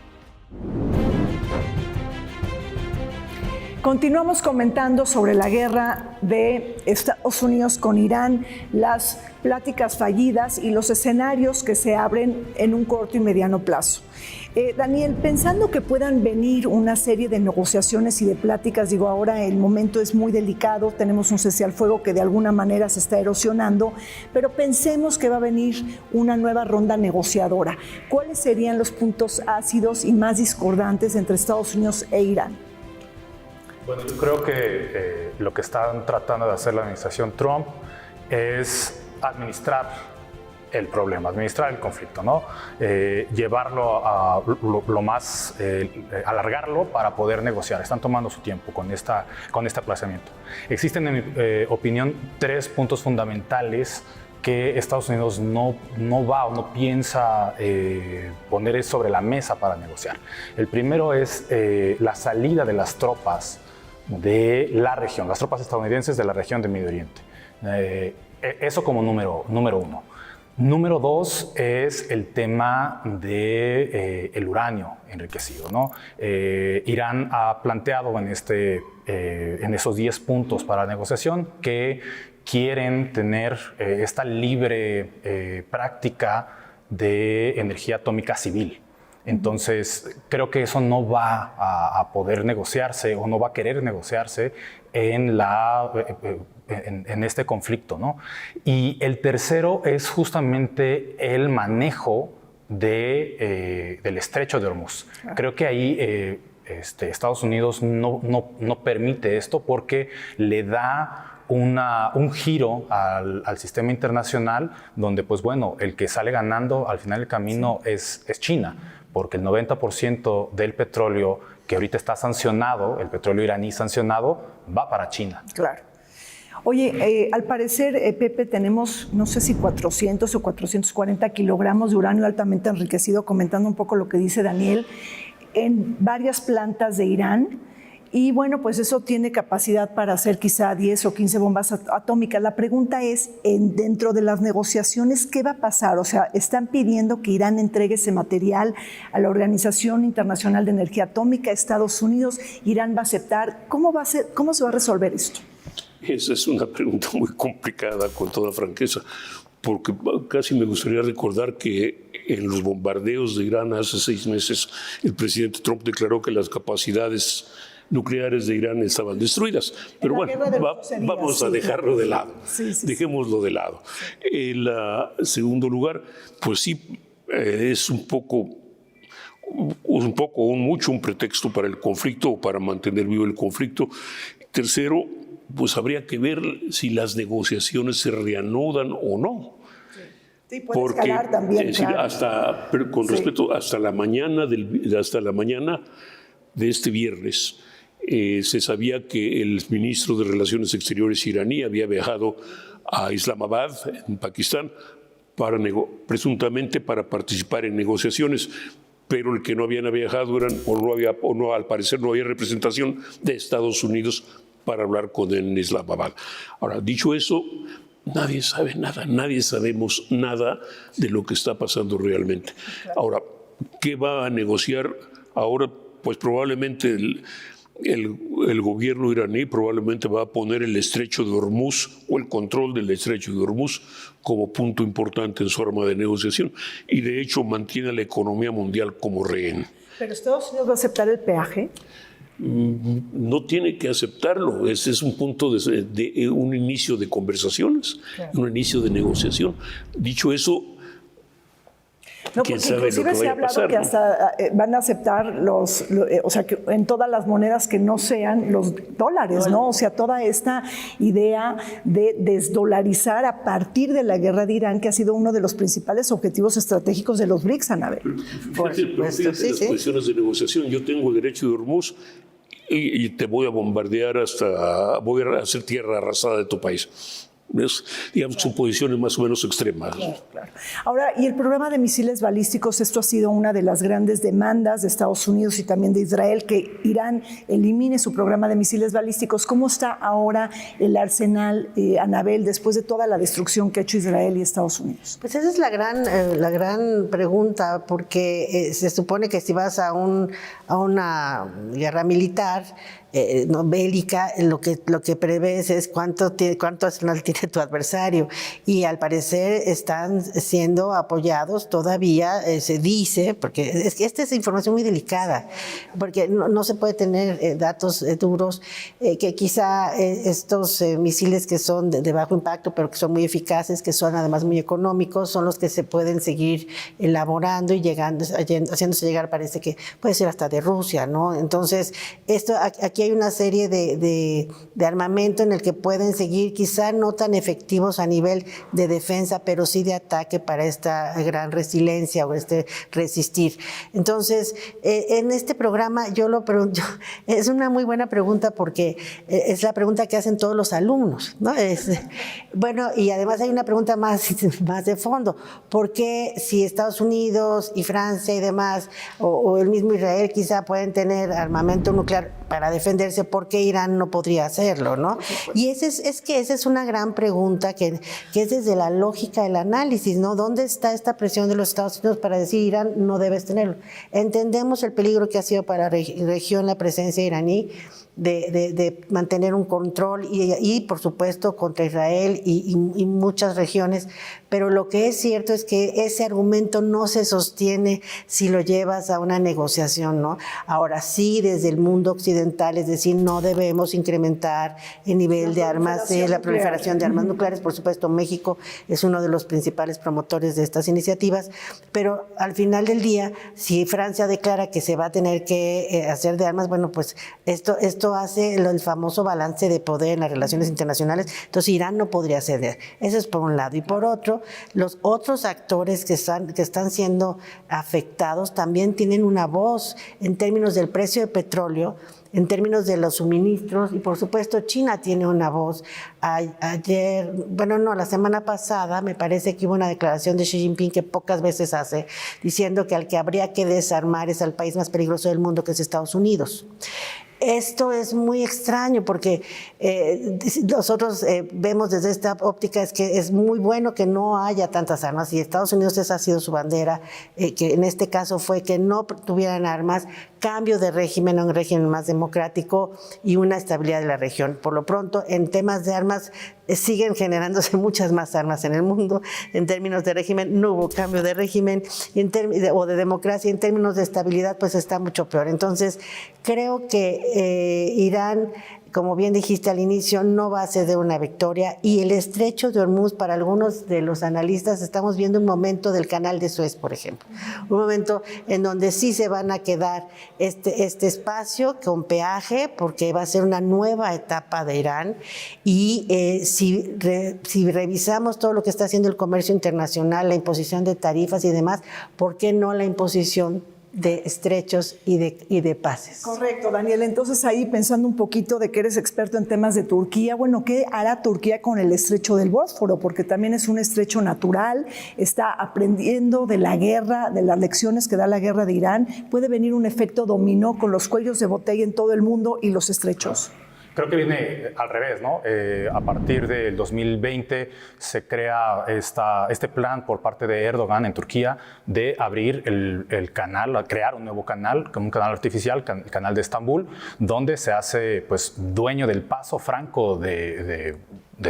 Continuamos comentando sobre la guerra de Estados Unidos con Irán, las pláticas fallidas y los escenarios que se abren en un corto y mediano plazo. Daniel, pensando que puedan venir una serie de negociaciones y de pláticas, digo, ahora el momento es muy delicado, tenemos un cese al fuego que de alguna manera se está erosionando, pero pensemos que va a venir una nueva ronda negociadora. ¿Cuáles serían los puntos ácidos y más discordantes entre Estados Unidos e Irán? Bueno, yo creo que lo que están tratando de hacer la administración Trump es administrar el problema, administrar el conflicto, ¿no? Llevarlo a lo más, alargarlo para poder negociar. Están tomando su tiempo con este aplazamiento. Existen, en mi opinión, 3 puntos fundamentales que Estados Unidos no va o no piensa poner sobre la mesa para negociar. El primero es la salida de las tropas de la región, las tropas estadounidenses de la región de Medio Oriente. Eso como número 1. Número 2 es el tema de el uranio enriquecido, ¿no? Irán ha planteado en esos 10 puntos para la negociación que quieren tener esta libre práctica de energía atómica civil. Entonces, creo que eso no va a poder negociarse o no va a querer negociarse en este conflicto, ¿no? Y el tercero es justamente el manejo del estrecho de Hormuz. Creo que ahí Estados Unidos no permite esto porque le da un giro al sistema internacional donde, pues bueno, el que sale ganando al final del camino es China, porque el 90% del petróleo que ahorita está sancionado, el petróleo iraní sancionado, va para China. Claro. Oye, al parecer, Pepe, tenemos, no sé si 400 o 440 kilogramos de uranio altamente enriquecido, comentando un poco lo que dice Daniel, en varias plantas de Irán. Y bueno, pues eso tiene capacidad para hacer quizá 10 o 15 bombas atómicas. La pregunta es, dentro de las negociaciones, ¿qué va a pasar? O sea, están pidiendo que Irán entregue ese material a la Organización Internacional de Energía Atómica, Estados Unidos. ¿Irán va a aceptar? ¿Cómo se va a resolver esto? Esa es una pregunta muy complicada, con toda franqueza, porque casi me gustaría recordar que en los bombardeos de Irán hace 6 meses, el presidente Trump declaró que las capacidades nucleares de Irán estaban destruidas. Pero bueno, vamos a dejarlo de lado. Dejémoslo de lado. En segundo lugar, pues sí, es un mucho un pretexto para el conflicto o para mantener vivo el conflicto. Tercero, pues habría que ver si las negociaciones se reanudan o no. Sí, puede escalar también, es decir, claro. pero con respecto, hasta la mañana de este viernes, se sabía que el ministro de Relaciones Exteriores iraní había viajado a Islamabad, en Pakistán, presuntamente para participar en negociaciones, pero el que no habían viajado al parecer no había representación de Estados Unidos para hablar con él en Islamabad. Ahora, dicho eso, nadie sabe nada, nadie sabemos nada de lo que está pasando realmente. Ahora, ¿qué va a negociar ahora? Pues probablemente el gobierno iraní probablemente va a poner el estrecho de Hormuz o el control del estrecho de Hormuz como punto importante en su arma de negociación, y de hecho mantiene a la economía mundial como rehén. ¿Pero Estados Unidos va a aceptar el peaje? No tiene que aceptarlo. Ese es un punto de un inicio de conversaciones, claro, un inicio de negociación. Dicho eso, no, porque inclusive se ha hablado que hasta van a aceptar o sea, que en todas las monedas que no sean los dólares, ¿no? O sea, toda esta idea de desdolarizar a partir de la guerra de Irán, que ha sido uno de los principales objetivos estratégicos de los BRICS, Anabel. Fíjate las cuestiones de negociación. Yo tengo el derecho de Hormuz y te voy a bombardear voy a hacer tierra arrasada de tu país. Digamos, son posiciones más o menos extremas. Claro, claro. Ahora, y el programa de misiles balísticos, esto ha sido una de las grandes demandas de Estados Unidos y también de Israel, que Irán elimine su programa de misiles balísticos. ¿Cómo está ahora el arsenal, Anabel, después de toda la destrucción que ha hecho Israel y Estados Unidos? Pues esa es la gran pregunta, porque se supone que si vas a una guerra militar, no bélica, lo que prevés es cuánto arsenal tiene tu adversario, y al parecer están siendo apoyados todavía, se dice, porque es que esta es información muy delicada, porque no se puede tener datos duros, que quizá estos misiles que son de bajo impacto, pero que son muy eficaces, que son además muy económicos, son los que se pueden seguir elaborando y haciéndose llegar, parece que puede ser hasta de Rusia, ¿no? Entonces, aquí hay una serie de armamento en el que pueden seguir, quizá no tan efectivos a nivel de defensa, pero sí de ataque para esta gran resiliencia o resistir. Entonces, en este programa yo lo pregunto, es una muy buena pregunta porque es la pregunta que hacen todos los alumnos, ¿no? Bueno, y además hay una pregunta más de fondo. ¿Por qué si Estados Unidos y Francia y demás, o el mismo Israel quizá pueden tener armamento nuclear para defenderse, por qué Irán no podría hacerlo, ¿no? Y esa es una gran pregunta que es desde la lógica del análisis, ¿no? ¿Dónde está esta presión de los Estados Unidos para decir Irán no debes tenerlo? Entendemos el peligro que ha sido para la región la presencia iraní, de mantener un control y por supuesto contra Israel y muchas regiones, pero lo que es cierto es que ese argumento no se sostiene si lo llevas a una negociación, ¿no? Ahora sí, desde el mundo occidental, es decir, no debemos incrementar el nivel de armas, la proliferación de armas nucleares. Por supuesto, México es uno de los principales promotores de estas iniciativas, pero al final del día, si Francia declara que se va a tener que hacer de armas, bueno, pues esto hace el famoso balance de poder en las relaciones internacionales. Entonces Irán no podría ceder. Eso es por un lado. Y por otro, los otros actores que están siendo afectados también tienen una voz en términos del precio de petróleo, en términos de los suministros, y por supuesto China tiene una voz. La semana pasada me parece que hubo una declaración de Xi Jinping que pocas veces hace, diciendo que al que habría que desarmar es al país más peligroso del mundo, que es Estados Unidos. Esto es muy extraño porque nosotros vemos desde esta óptica es que es muy bueno que no haya tantas armas, y Estados Unidos esa ha sido su bandera, que en este caso fue que no tuvieran armas, cambio de régimen a un régimen más democrático y una estabilidad de la región. Por lo pronto, en temas de armas, siguen generándose muchas más armas en el mundo. En términos de régimen, no hubo cambio de régimen, o de democracia. En términos de estabilidad, pues está mucho peor. Entonces, creo que Irán, como bien dijiste al inicio, no va a ceder una victoria, y el estrecho de Hormuz, para algunos de los analistas, estamos viendo un momento del canal de Suez, por ejemplo, un momento en donde sí se van a quedar este espacio con peaje, porque va a ser una nueva etapa de Irán, y si revisamos todo lo que está haciendo el comercio internacional, la imposición de tarifas y demás, ¿por qué no la imposición de estrechos y de paces? Correcto, Daniel. Entonces ahí, pensando un poquito de que eres experto en temas de Turquía, bueno, ¿qué hará Turquía con el estrecho del Bósforo? Porque también es un estrecho natural, está aprendiendo de la guerra, de las lecciones que da la guerra de Irán. ¿Puede venir un efecto dominó con los cuellos de botella en todo el mundo y los estrechos? Creo que viene al revés, ¿no? A partir del 2020 se crea este plan por parte de Erdogan en Turquía de abrir el canal, crear un nuevo canal, como un canal artificial, el canal de Estambul, donde se hace pues dueño del paso franco de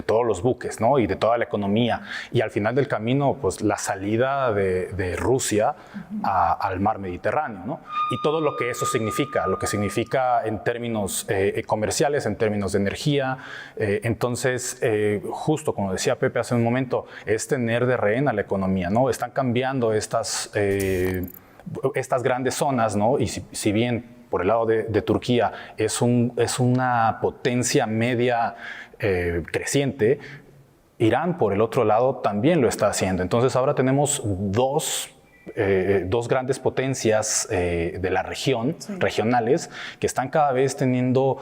todos los buques, ¿no? Y de toda la economía. Y al final del camino, pues la salida de Rusia al mar Mediterráneo, ¿no? Y todo lo que eso significa, lo que significa en términos comerciales, en términos de energía. Entonces, justo como decía Pepe hace un momento, es tener de rehén a la economía, ¿no? Están cambiando estas grandes zonas, ¿no? Y si bien por el lado de Turquía es una potencia media creciente, Irán por el otro lado también lo está haciendo. Entonces ahora tenemos dos grandes potencias de la región, regionales, que están cada vez teniendo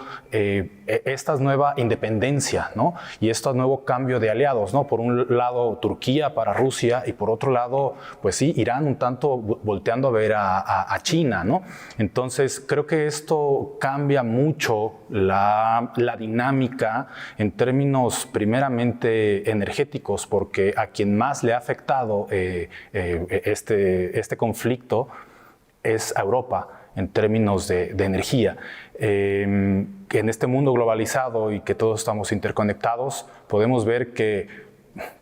esta nueva independencia, ¿no? Y este nuevo cambio de aliados, ¿no? Por un lado Turquía para Rusia, y por otro lado, pues sí, Irán un tanto volteando a ver a China, ¿no? Entonces creo que esto cambia mucho la dinámica en términos primeramente energéticos, porque a quien más le ha afectado este conflicto es a Europa en términos de energía. Que en este mundo globalizado y que todos estamos interconectados, podemos ver que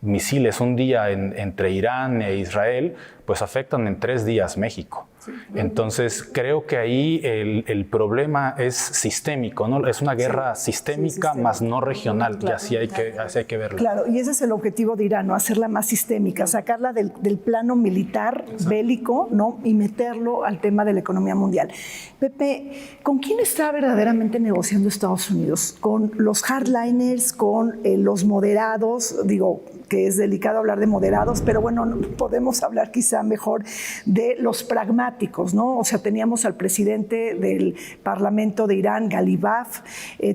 misiles un día entre Irán e Israel pues afectan en 3 días México. Sí. Entonces creo que ahí el problema es sistémico, ¿no? Es una guerra sistémica, más no regional, claro, y así hay que verlo. Claro, y ese es el objetivo de Irán, ¿no? Hacerla más sistémica, sacarla del plano militar, bélico, ¿no? Y meterlo al tema de la economía mundial. Pepe, ¿con quién está verdaderamente negociando Estados Unidos? ¿Con los hardliners, con los moderados? Digo, que es delicado hablar de moderados, pero bueno, podemos hablar quizá mejor de los pragmáticos, ¿no? O sea, teníamos al presidente del Parlamento de Irán, Galibaf,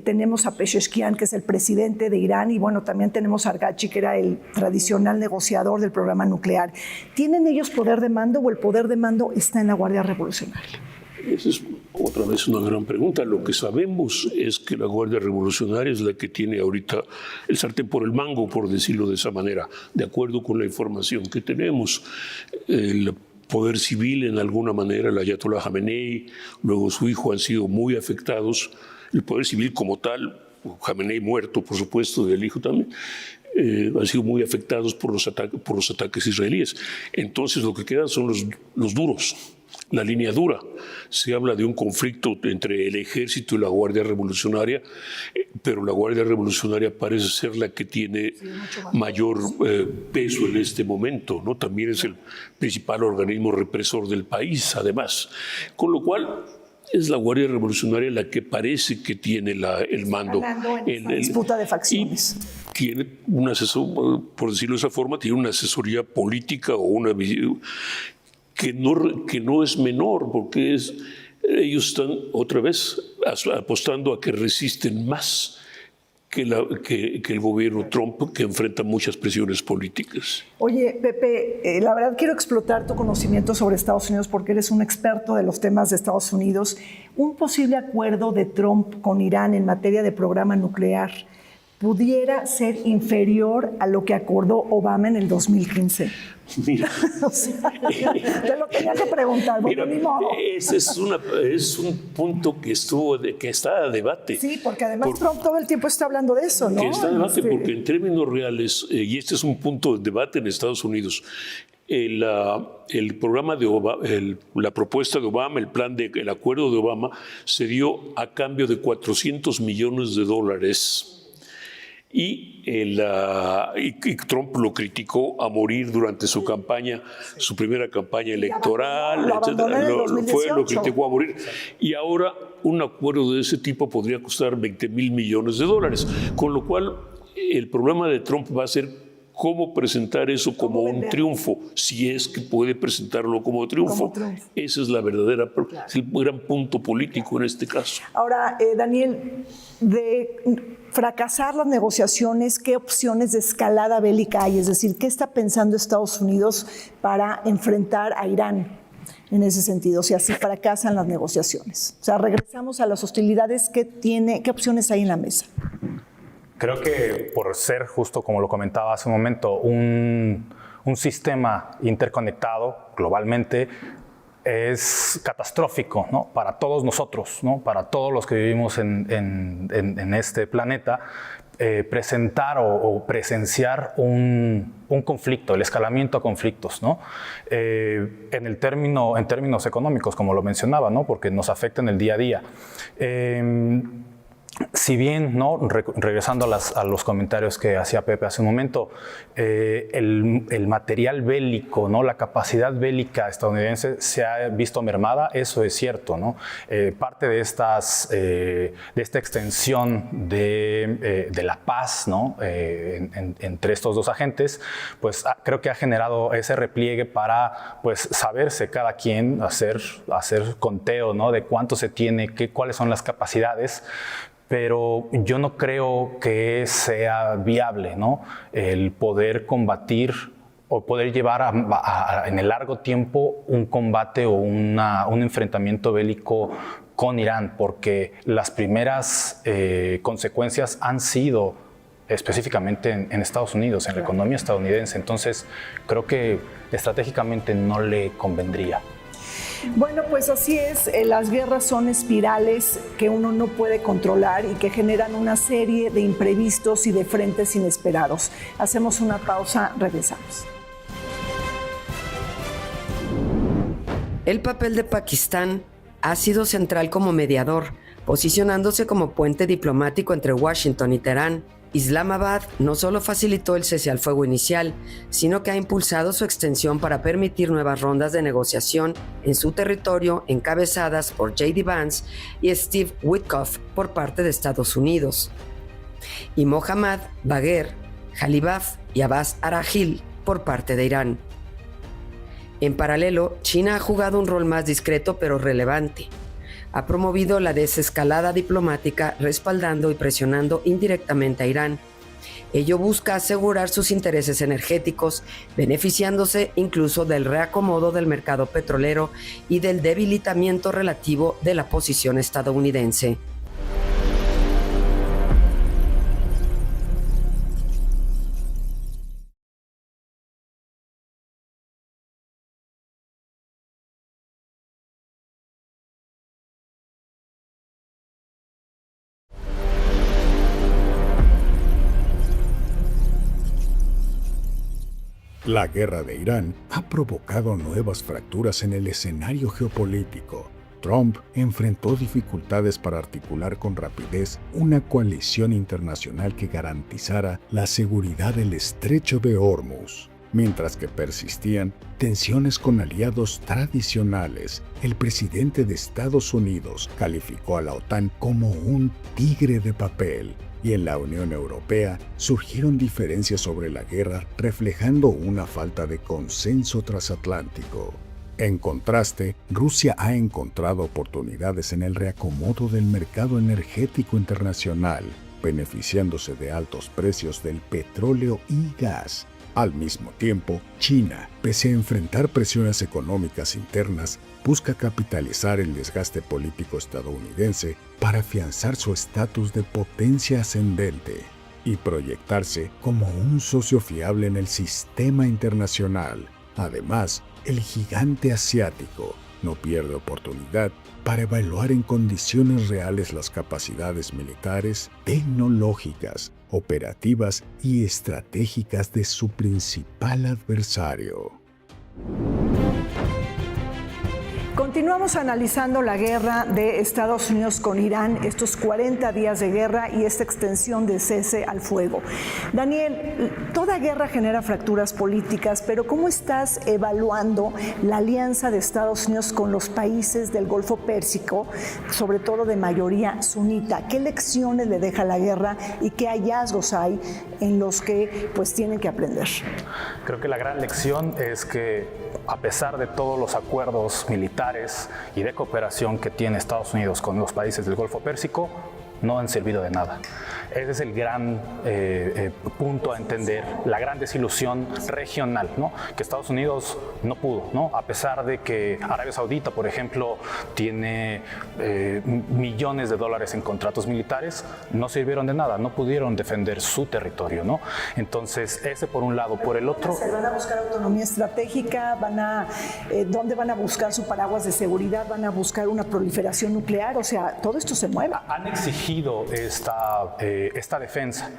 tenemos a Pezeshkian, que es el presidente de Irán, y bueno, también tenemos a Arghachi, que era el tradicional negociador del programa nuclear. ¿Tienen ellos poder de mando o el poder de mando está en la Guardia Revolucionaria? Esa es otra vez una gran pregunta. Lo que sabemos es que la Guardia Revolucionaria es la que tiene ahorita el sartén por el mango, por decirlo de esa manera, de acuerdo con la información que tenemos. El poder civil, en alguna manera, el Ayatollah Jamenei, luego su hijo, han sido muy afectados. El poder civil como tal, Jamenei muerto, por supuesto, y el hijo también, han sido muy afectados por los ataques israelíes. Entonces lo que quedan son los duros, la línea dura. Se habla de un conflicto entre el ejército y la Guardia Revolucionaria, pero la Guardia Revolucionaria parece ser la que tiene mayor peso en este momento, ¿no? También es el principal organismo represor del país, además. Con lo cual, es la Guardia Revolucionaria la que parece que tiene el mando. En la disputa de facciones. Y tiene un asesor, por decirlo de esa forma, tiene una asesoría política o una visión que no es menor, porque ellos están otra vez apostando a que resisten más que el gobierno Trump, que enfrenta muchas presiones políticas. Oye, Pepe, la verdad quiero explotar tu conocimiento sobre Estados Unidos porque eres un experto de los temas de Estados Unidos. Un posible acuerdo de Trump con Irán en materia de programa nuclear pudiera ser inferior a lo que acordó Obama en el 2015. Mira, O sea, te lo tenía que preguntar, mira, ni modo. ese es un punto que está a debate. Sí, porque además Trump todo el tiempo está hablando de eso, ¿no? Que está a debate porque en términos reales, y este es un punto de debate en Estados Unidos, el programa de Obama, la propuesta de Obama, el acuerdo de Obama, se dio a cambio de $400 millones. Y Trump lo criticó a morir durante su campaña, su primera campaña electoral, etcétera. Lo criticó a morir. Y ahora un acuerdo de ese tipo podría costar $20 mil millones. Con lo cual, el problema de Trump va a ser cómo presentar eso como un triunfo, si es que puede presentarlo como triunfo. Esa es la verdadera, es el gran punto político en este caso. Ahora, Daniel, de fracasar las negociaciones, ¿qué opciones de escalada bélica hay? Es decir, ¿qué está pensando Estados Unidos para enfrentar a Irán en ese sentido? O sea, si fracasan las negociaciones. O sea, regresamos a las hostilidades, ¿qué opciones hay en la mesa? Creo que por ser, justo como lo comentaba hace un momento, un sistema interconectado globalmente, es catastrófico, ¿no? Para todos nosotros, ¿no? Para todos los que vivimos en este planeta, presentar o presenciar un conflicto, el escalamiento a conflictos, ¿no? En términos económicos, como lo mencionaba, ¿no? Porque nos afecta en el día a día. Si bien, ¿no? Regresando a los comentarios que hacía Pepe hace un momento, el material bélico, ¿no? La capacidad bélica estadounidense se ha visto mermada, eso es cierto, ¿no? Parte de esta extensión de la paz, ¿no? Entre estos dos agentes, pues creo que ha generado ese repliegue para, pues, saberse cada quien, hacer conteo, ¿no? De cuánto se tiene, cuáles son las capacidades. Pero yo no creo que sea viable, ¿no? El poder combatir o poder llevar en el largo tiempo un combate o un enfrentamiento bélico con Irán, porque las primeras consecuencias han sido específicamente en Estados Unidos, en la economía estadounidense. Entonces, creo que estratégicamente no le convendría. Bueno, pues así es, las guerras son espirales que uno no puede controlar y que generan una serie de imprevistos y de frentes inesperados. Hacemos una pausa, regresamos. El papel de Pakistán ha sido central como mediador, posicionándose como puente diplomático entre Washington y Teherán. Islamabad no solo facilitó el cese al fuego inicial, sino que ha impulsado su extensión para permitir nuevas rondas de negociación en su territorio encabezadas por J.D. Vance y Steve Witkoff por parte de Estados Unidos, y Mohammad Bagher Khalibaf y Abbas Aragil por parte de Irán. En paralelo, China ha jugado un rol más discreto pero relevante. Ha promovido la desescalada diplomática respaldando y presionando indirectamente a Irán. Ello busca asegurar sus intereses energéticos, beneficiándose incluso del reacomodo del mercado petrolero y del debilitamiento relativo de la posición estadounidense. La guerra de Irán ha provocado nuevas fracturas en el escenario geopolítico. Trump enfrentó dificultades para articular con rapidez una coalición internacional que garantizara la seguridad del estrecho de Hormuz. Mientras que persistían tensiones con aliados tradicionales, el presidente de Estados Unidos calificó a la OTAN como un tigre de papel, y en la Unión Europea surgieron diferencias sobre la guerra, reflejando una falta de consenso transatlántico. En contraste, Rusia ha encontrado oportunidades en el reacomodo del mercado energético internacional, beneficiándose de altos precios del petróleo y gas. Al mismo tiempo, China, pese a enfrentar presiones económicas internas, busca capitalizar el desgaste político estadounidense para afianzar su estatus de potencia ascendente y proyectarse como un socio fiable en el sistema internacional. Además, el gigante asiático no pierde oportunidad para evaluar en condiciones reales las capacidades militares, tecnológicas, operativas y estratégicas de su principal adversario. Continuamos analizando la guerra de Estados Unidos con Irán, estos 40 días de guerra y esta extensión de cese al fuego. Daniel, toda guerra genera fracturas políticas, pero ¿cómo estás evaluando la alianza de Estados Unidos con los países del Golfo Pérsico, sobre todo de mayoría sunita? ¿Qué lecciones le deja la guerra y qué hallazgos hay en los que pues tienen que aprender? Creo que la gran lección es que a pesar de todos los acuerdos militares y de cooperación que tiene Estados Unidos con los países del Golfo Pérsico, no han servido de nada. Ese es el gran punto a entender, la gran desilusión regional, ¿no? Que Estados Unidos no pudo, ¿no? A pesar de que Arabia Saudita, por ejemplo, tiene millones de dólares en contratos militares, no sirvieron de nada, no pudieron defender su territorio, ¿no? Entonces, ese por un lado. Por el otro... ¿Van a buscar autonomía estratégica? ¿Dónde van a buscar su paraguas de seguridad? ¿Van a buscar una proliferación nuclear? O sea, todo esto se mueve. Han exigido esta defensa.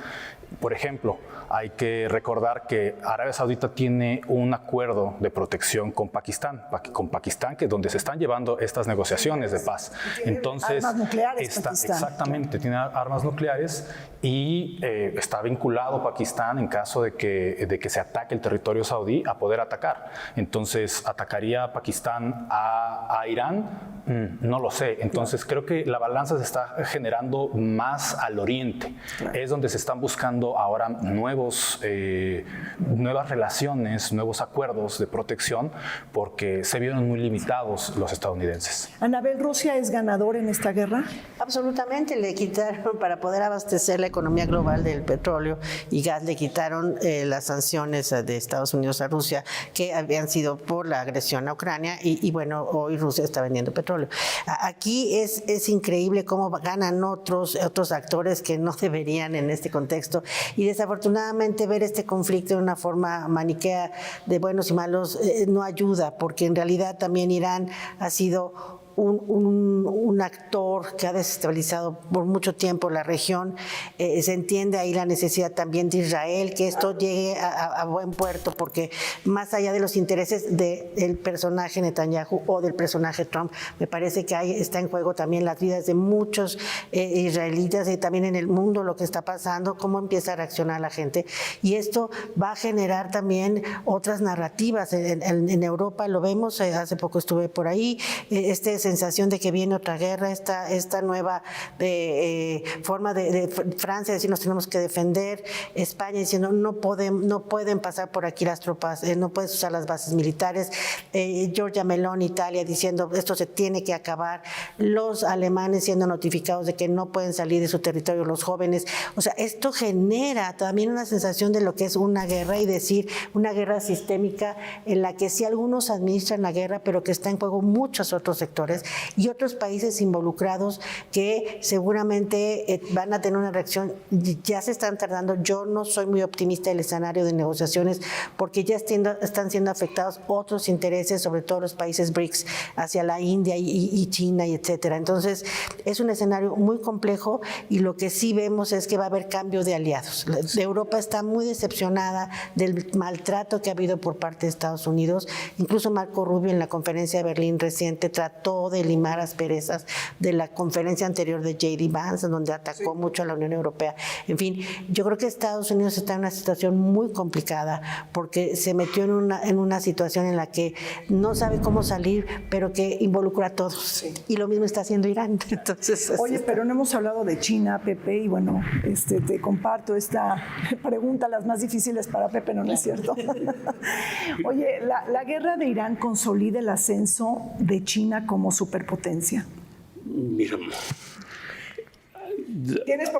Por ejemplo, hay que recordar que Arabia Saudita tiene un acuerdo de protección con Pakistán, que es donde se están llevando estas negociaciones de paz. Entonces, armas nucleares, Pakistán. Exactamente, tiene armas nucleares y está vinculado Pakistán en caso de que se ataque el territorio saudí a poder atacar. Entonces, ¿atacaría Pakistán a Irán? No lo sé. Entonces, creo que la balanza se está generando más al oriente. Es donde se están buscando ahora nuevas relaciones, nuevos acuerdos de protección, porque se vieron muy limitados los estadounidenses. Anabel, ¿Rusia es ganador en esta guerra? Absolutamente, le quitaron, para poder abastecer la economía global del petróleo y gas, le quitaron las sanciones de Estados Unidos a Rusia, que habían sido por la agresión a Ucrania, y bueno, hoy Rusia está vendiendo petróleo. Aquí es increíble cómo ganan otros actores que no deberían en este contexto, y desafortunadamente ver este conflicto de una forma maniquea de buenos y malos no ayuda, porque en realidad también Irán ha sido un actor que ha desestabilizado por mucho tiempo la región. Se entiende ahí la necesidad también de Israel, que esto llegue a buen puerto, porque más allá de los intereses del personaje Netanyahu o del personaje Trump, me parece que ahí está en juego también las vidas de muchos israelitas, y también en el mundo lo que está pasando, cómo empieza a reaccionar la gente. Y esto va a generar también otras narrativas. En Europa lo vemos, hace poco estuve por ahí, sensación de que viene otra guerra, esta nueva forma de Francia decir nos tenemos que defender, España diciendo no pueden pasar por aquí las tropas, no puedes usar las bases militares, Giorgia Meloni, Italia, diciendo esto se tiene que acabar, los alemanes siendo notificados de que no pueden salir de su territorio los jóvenes. O sea, esto genera también una sensación de lo que es una guerra, y decir una guerra sistémica en la que sí algunos administran la guerra, pero que está en juego muchos otros sectores y otros países involucrados aliados que seguramente van a tener una reacción. Ya se están tardando. Yo no soy muy optimista del escenario de negociaciones porque ya están siendo afectados otros intereses, sobre todo los países BRICS, hacia la India y China y etcétera. Entonces, es un escenario muy complejo y lo que sí vemos es que va a haber cambio de aliados. Europa está muy decepcionada del maltrato que ha habido por parte de Estados Unidos. Incluso Marco Rubio en la conferencia de Berlín reciente trató de limar asperezas de la conferencia anterior de J.D. Vance, donde atacó mucho a la Unión Europea. En fin, yo creo que Estados Unidos está en una situación muy complicada porque se metió en una situación en la que no sabe cómo salir, pero que involucra a todos. Sí. Y lo mismo está haciendo Irán. Entonces, oye, pero no hemos hablado de China, Pepe, y bueno, te comparto esta pregunta, las más difíciles para Pepe, ¿no es cierto? Oye, ¿la guerra de Irán consolida el ascenso de China como superpotencia? Mira,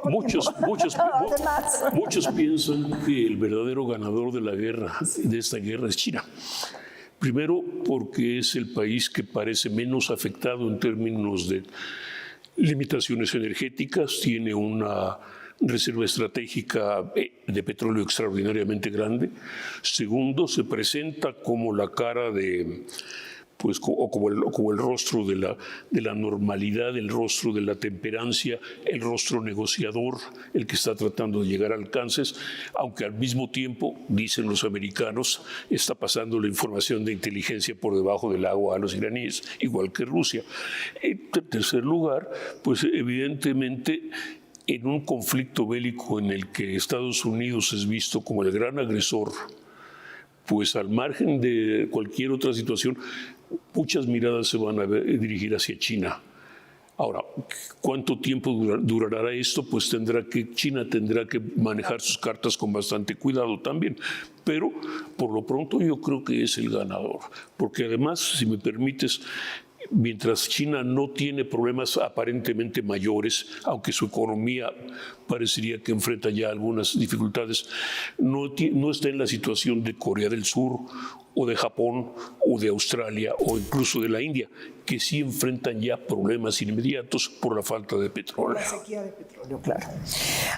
muchos piensan que el verdadero ganador de esta guerra es China. Primero, porque es el país que parece menos afectado en términos de limitaciones energéticas, tiene una reserva estratégica de petróleo extraordinariamente grande. Segundo, se presenta como la cara de, pues, como el rostro de la normalidad, el rostro de la temperancia, el rostro negociador, el que está tratando de llegar a alcances, aunque al mismo tiempo, dicen los americanos, está pasando la información de inteligencia por debajo del agua a los iraníes, igual que Rusia. En tercer lugar, pues evidentemente, en un conflicto bélico en el que Estados Unidos es visto como el gran agresor, pues al margen de cualquier otra situación, muchas miradas se van a dirigir hacia China. Ahora, ¿cuánto tiempo durará esto? Pues China tendrá que manejar sus cartas con bastante cuidado también. Pero, por lo pronto, yo creo que es el ganador. Porque además, si me permites, mientras China no tiene problemas aparentemente mayores, aunque su economía parecería que enfrenta ya algunas dificultades, no está en la situación de Corea del Sur o de Japón o de Australia o incluso de la India, que sí enfrentan ya problemas inmediatos por la falta de petróleo. La sequía de petróleo, claro.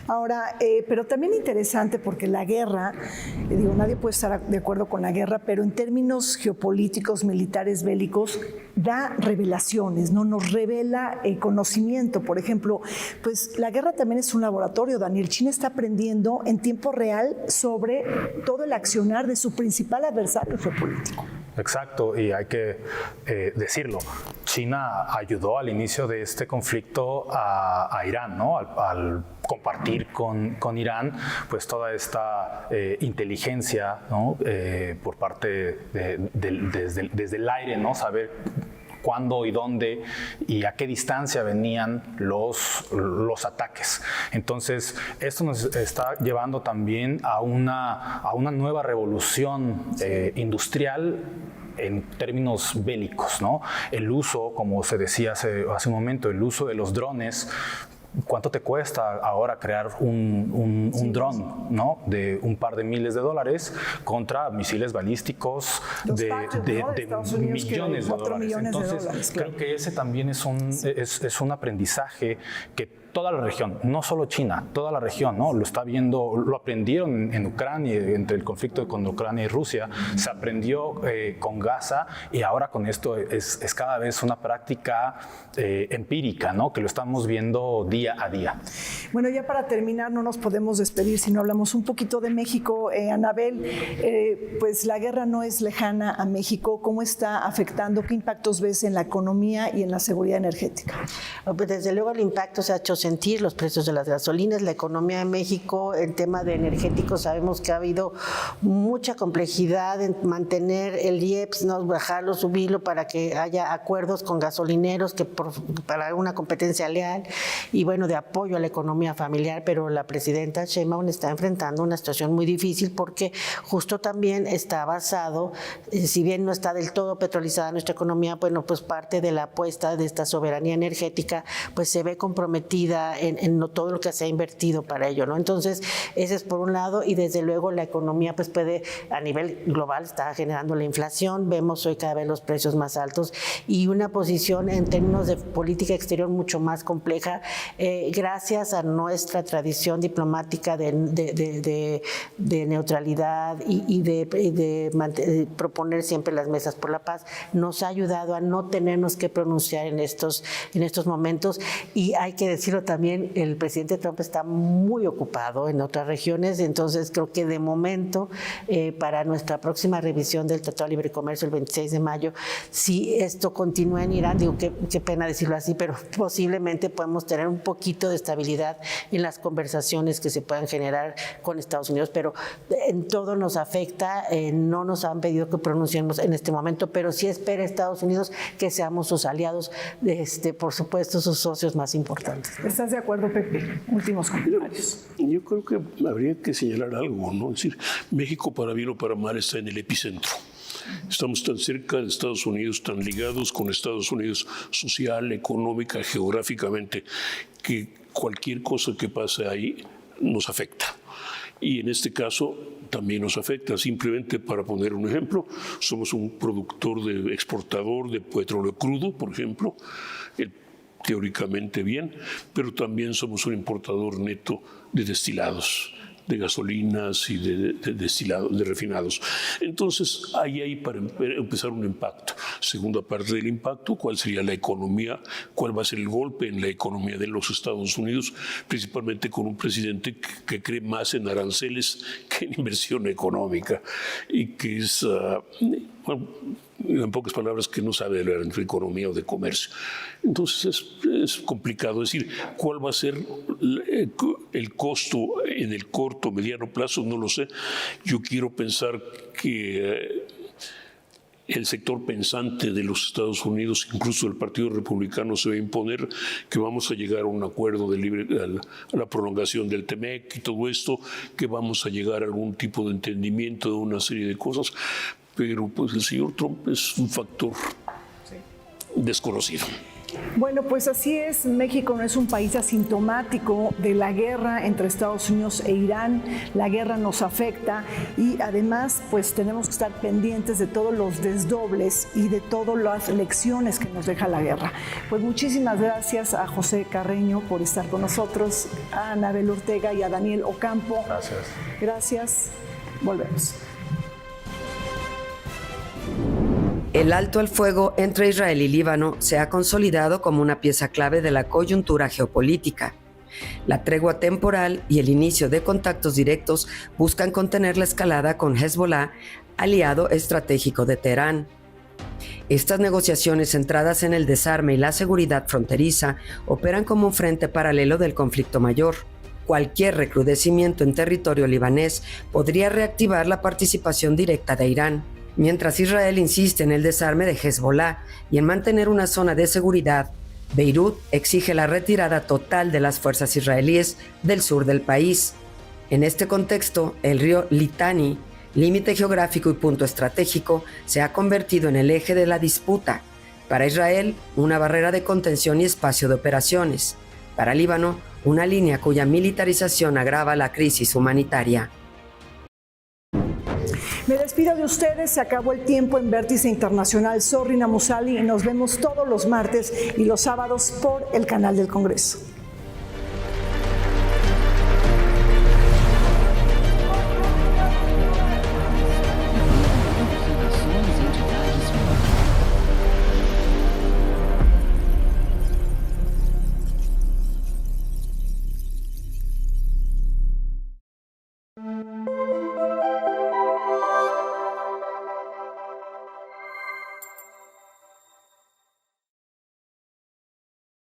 Ahora, pero también interesante porque la guerra, nadie puede estar de acuerdo con la guerra, pero en términos geopolíticos, militares, bélicos, da revelaciones, ¿no? Nos revela conocimiento. Por ejemplo, pues la guerra también es un laboratorio, Daniel. China está aprendiendo en tiempo real sobre todo el accionar de su principal adversario geopolítico. Exacto, y hay que decirlo. China ayudó al inicio de este conflicto a Irán, ¿no? Al compartir con Irán, pues toda esta inteligencia, ¿no? Por parte desde el aire, ¿no? Saber cuándo y dónde y a qué distancia venían los ataques. Entonces, esto nos está llevando también a una nueva revolución industrial en términos bélicos, ¿no? El uso, como se decía hace un momento, el uso de los drones. ¿Cuánto te cuesta ahora crear un dron, ¿no? De un par de miles de dólares contra misiles balísticos de millones de dólares? Entonces, creo que ese también es un aprendizaje que toda la región, no solo China, toda la región, ¿no? Lo está viendo, lo aprendieron en Ucrania, entre el conflicto con Ucrania y Rusia, se aprendió con Gaza y ahora con esto es cada vez una práctica empírica, ¿no? Que lo estamos viendo día a día. Bueno, ya para terminar, no nos podemos despedir si no hablamos un poquito de México. Anabel, pues la guerra no es lejana a México. ¿Cómo está afectando? ¿Qué impactos ves en la economía y en la seguridad energética? Pues desde luego el impacto se ha hecho sentir, los precios de las gasolinas, la economía de México, el tema de energéticos, sabemos que ha habido mucha complejidad en mantener el IEPS, ¿no? Bajarlo, subirlo para que haya acuerdos con gasolineros para una competencia leal. Y bueno, de apoyo a la economía familiar, pero la presidenta Sheinbaum está enfrentando una situación muy difícil porque justo también está basado, si bien no está del todo petrolizada nuestra economía, bueno, pues parte de la apuesta de esta soberanía energética pues se ve comprometida en todo lo que se ha invertido para ello, ¿no? Entonces, ese es por un lado, y desde luego la economía pues puede, a nivel global, está generando la inflación, vemos hoy cada vez los precios más altos y una posición en términos de política exterior mucho más compleja, gracias a nuestra tradición diplomática de neutralidad y de proponer siempre las mesas por la paz, nos ha ayudado a no tenernos que pronunciar en estos momentos. Y hay que decirlo también, el presidente Trump está muy ocupado en otras regiones, entonces creo que de momento para nuestra próxima revisión del Tratado de Libre Comercio el 26 de mayo, si esto continúa en Irán, digo qué pena decirlo así, pero posiblemente podemos tener un poquito de estabilidad en las conversaciones que se puedan generar con Estados Unidos, pero en todo nos afecta, no nos han pedido que pronunciemos en este momento, pero sí espera Estados Unidos que seamos sus aliados, por supuesto sus socios más importantes. ¿Estás de acuerdo, Pepe? Últimos comentarios. Yo creo que habría que señalar algo, ¿no? Es decir, México, para bien o para mal, está en el epicentro. Estamos tan cerca de Estados Unidos, tan ligados con Estados Unidos social, económica, geográficamente, que cualquier cosa que pase ahí nos afecta. Y en este caso también nos afecta. Simplemente para poner un ejemplo, somos un exportador de petróleo crudo, por ejemplo, teóricamente bien, pero también somos un importador neto de destilados, de gasolinas y de destilados, de refinados. Entonces, ahí para empezar un impacto. Segunda parte del impacto, ¿cuál sería la economía? ¿Cuál va a ser el golpe en la economía de los Estados Unidos? Principalmente con un presidente que cree más en aranceles que en inversión económica y que es, en pocas palabras, que no sabe de economía o de comercio. Entonces es complicado decir cuál va a ser el costo en el corto, mediano plazo, no lo sé. Yo quiero pensar que el sector pensante de los Estados Unidos, incluso el Partido Republicano, se va a imponer que vamos a llegar a un acuerdo a la prolongación del TEMEC y todo esto, que vamos a llegar a algún tipo de entendimiento de una serie de cosas, pero pues el señor Trump es un factor desconocido. Bueno, pues así es. México no es un país asintomático de la guerra entre Estados Unidos e Irán. La guerra nos afecta y además pues tenemos que estar pendientes de todos los desdobles y de todas las lecciones que nos deja la guerra. Pues muchísimas gracias a José Carreño por estar con nosotros, a Anabel Ortega y a Daniel Ocampo. Gracias. Gracias. Volvemos. El alto al fuego entre Israel y Líbano se ha consolidado como una pieza clave de la coyuntura geopolítica. La tregua temporal y el inicio de contactos directos buscan contener la escalada con Hezbollah, aliado estratégico de Teherán. Estas negociaciones centradas en el desarme y la seguridad fronteriza operan como un frente paralelo del conflicto mayor. Cualquier recrudecimiento en territorio libanés podría reactivar la participación directa de Irán. Mientras Israel insiste en el desarme de Hezbollah y en mantener una zona de seguridad, Beirut exige la retirada total de las fuerzas israelíes del sur del país. En este contexto, el río Litani, límite geográfico y punto estratégico, se ha convertido en el eje de la disputa. Para Israel, una barrera de contención y espacio de operaciones. Para Líbano, una línea cuya militarización agrava la crisis humanitaria. Me despido de ustedes, se acabó el tiempo en Vértice Internacional. Soy Rina Musali y nos vemos todos los martes y los sábados por el canal del Congreso.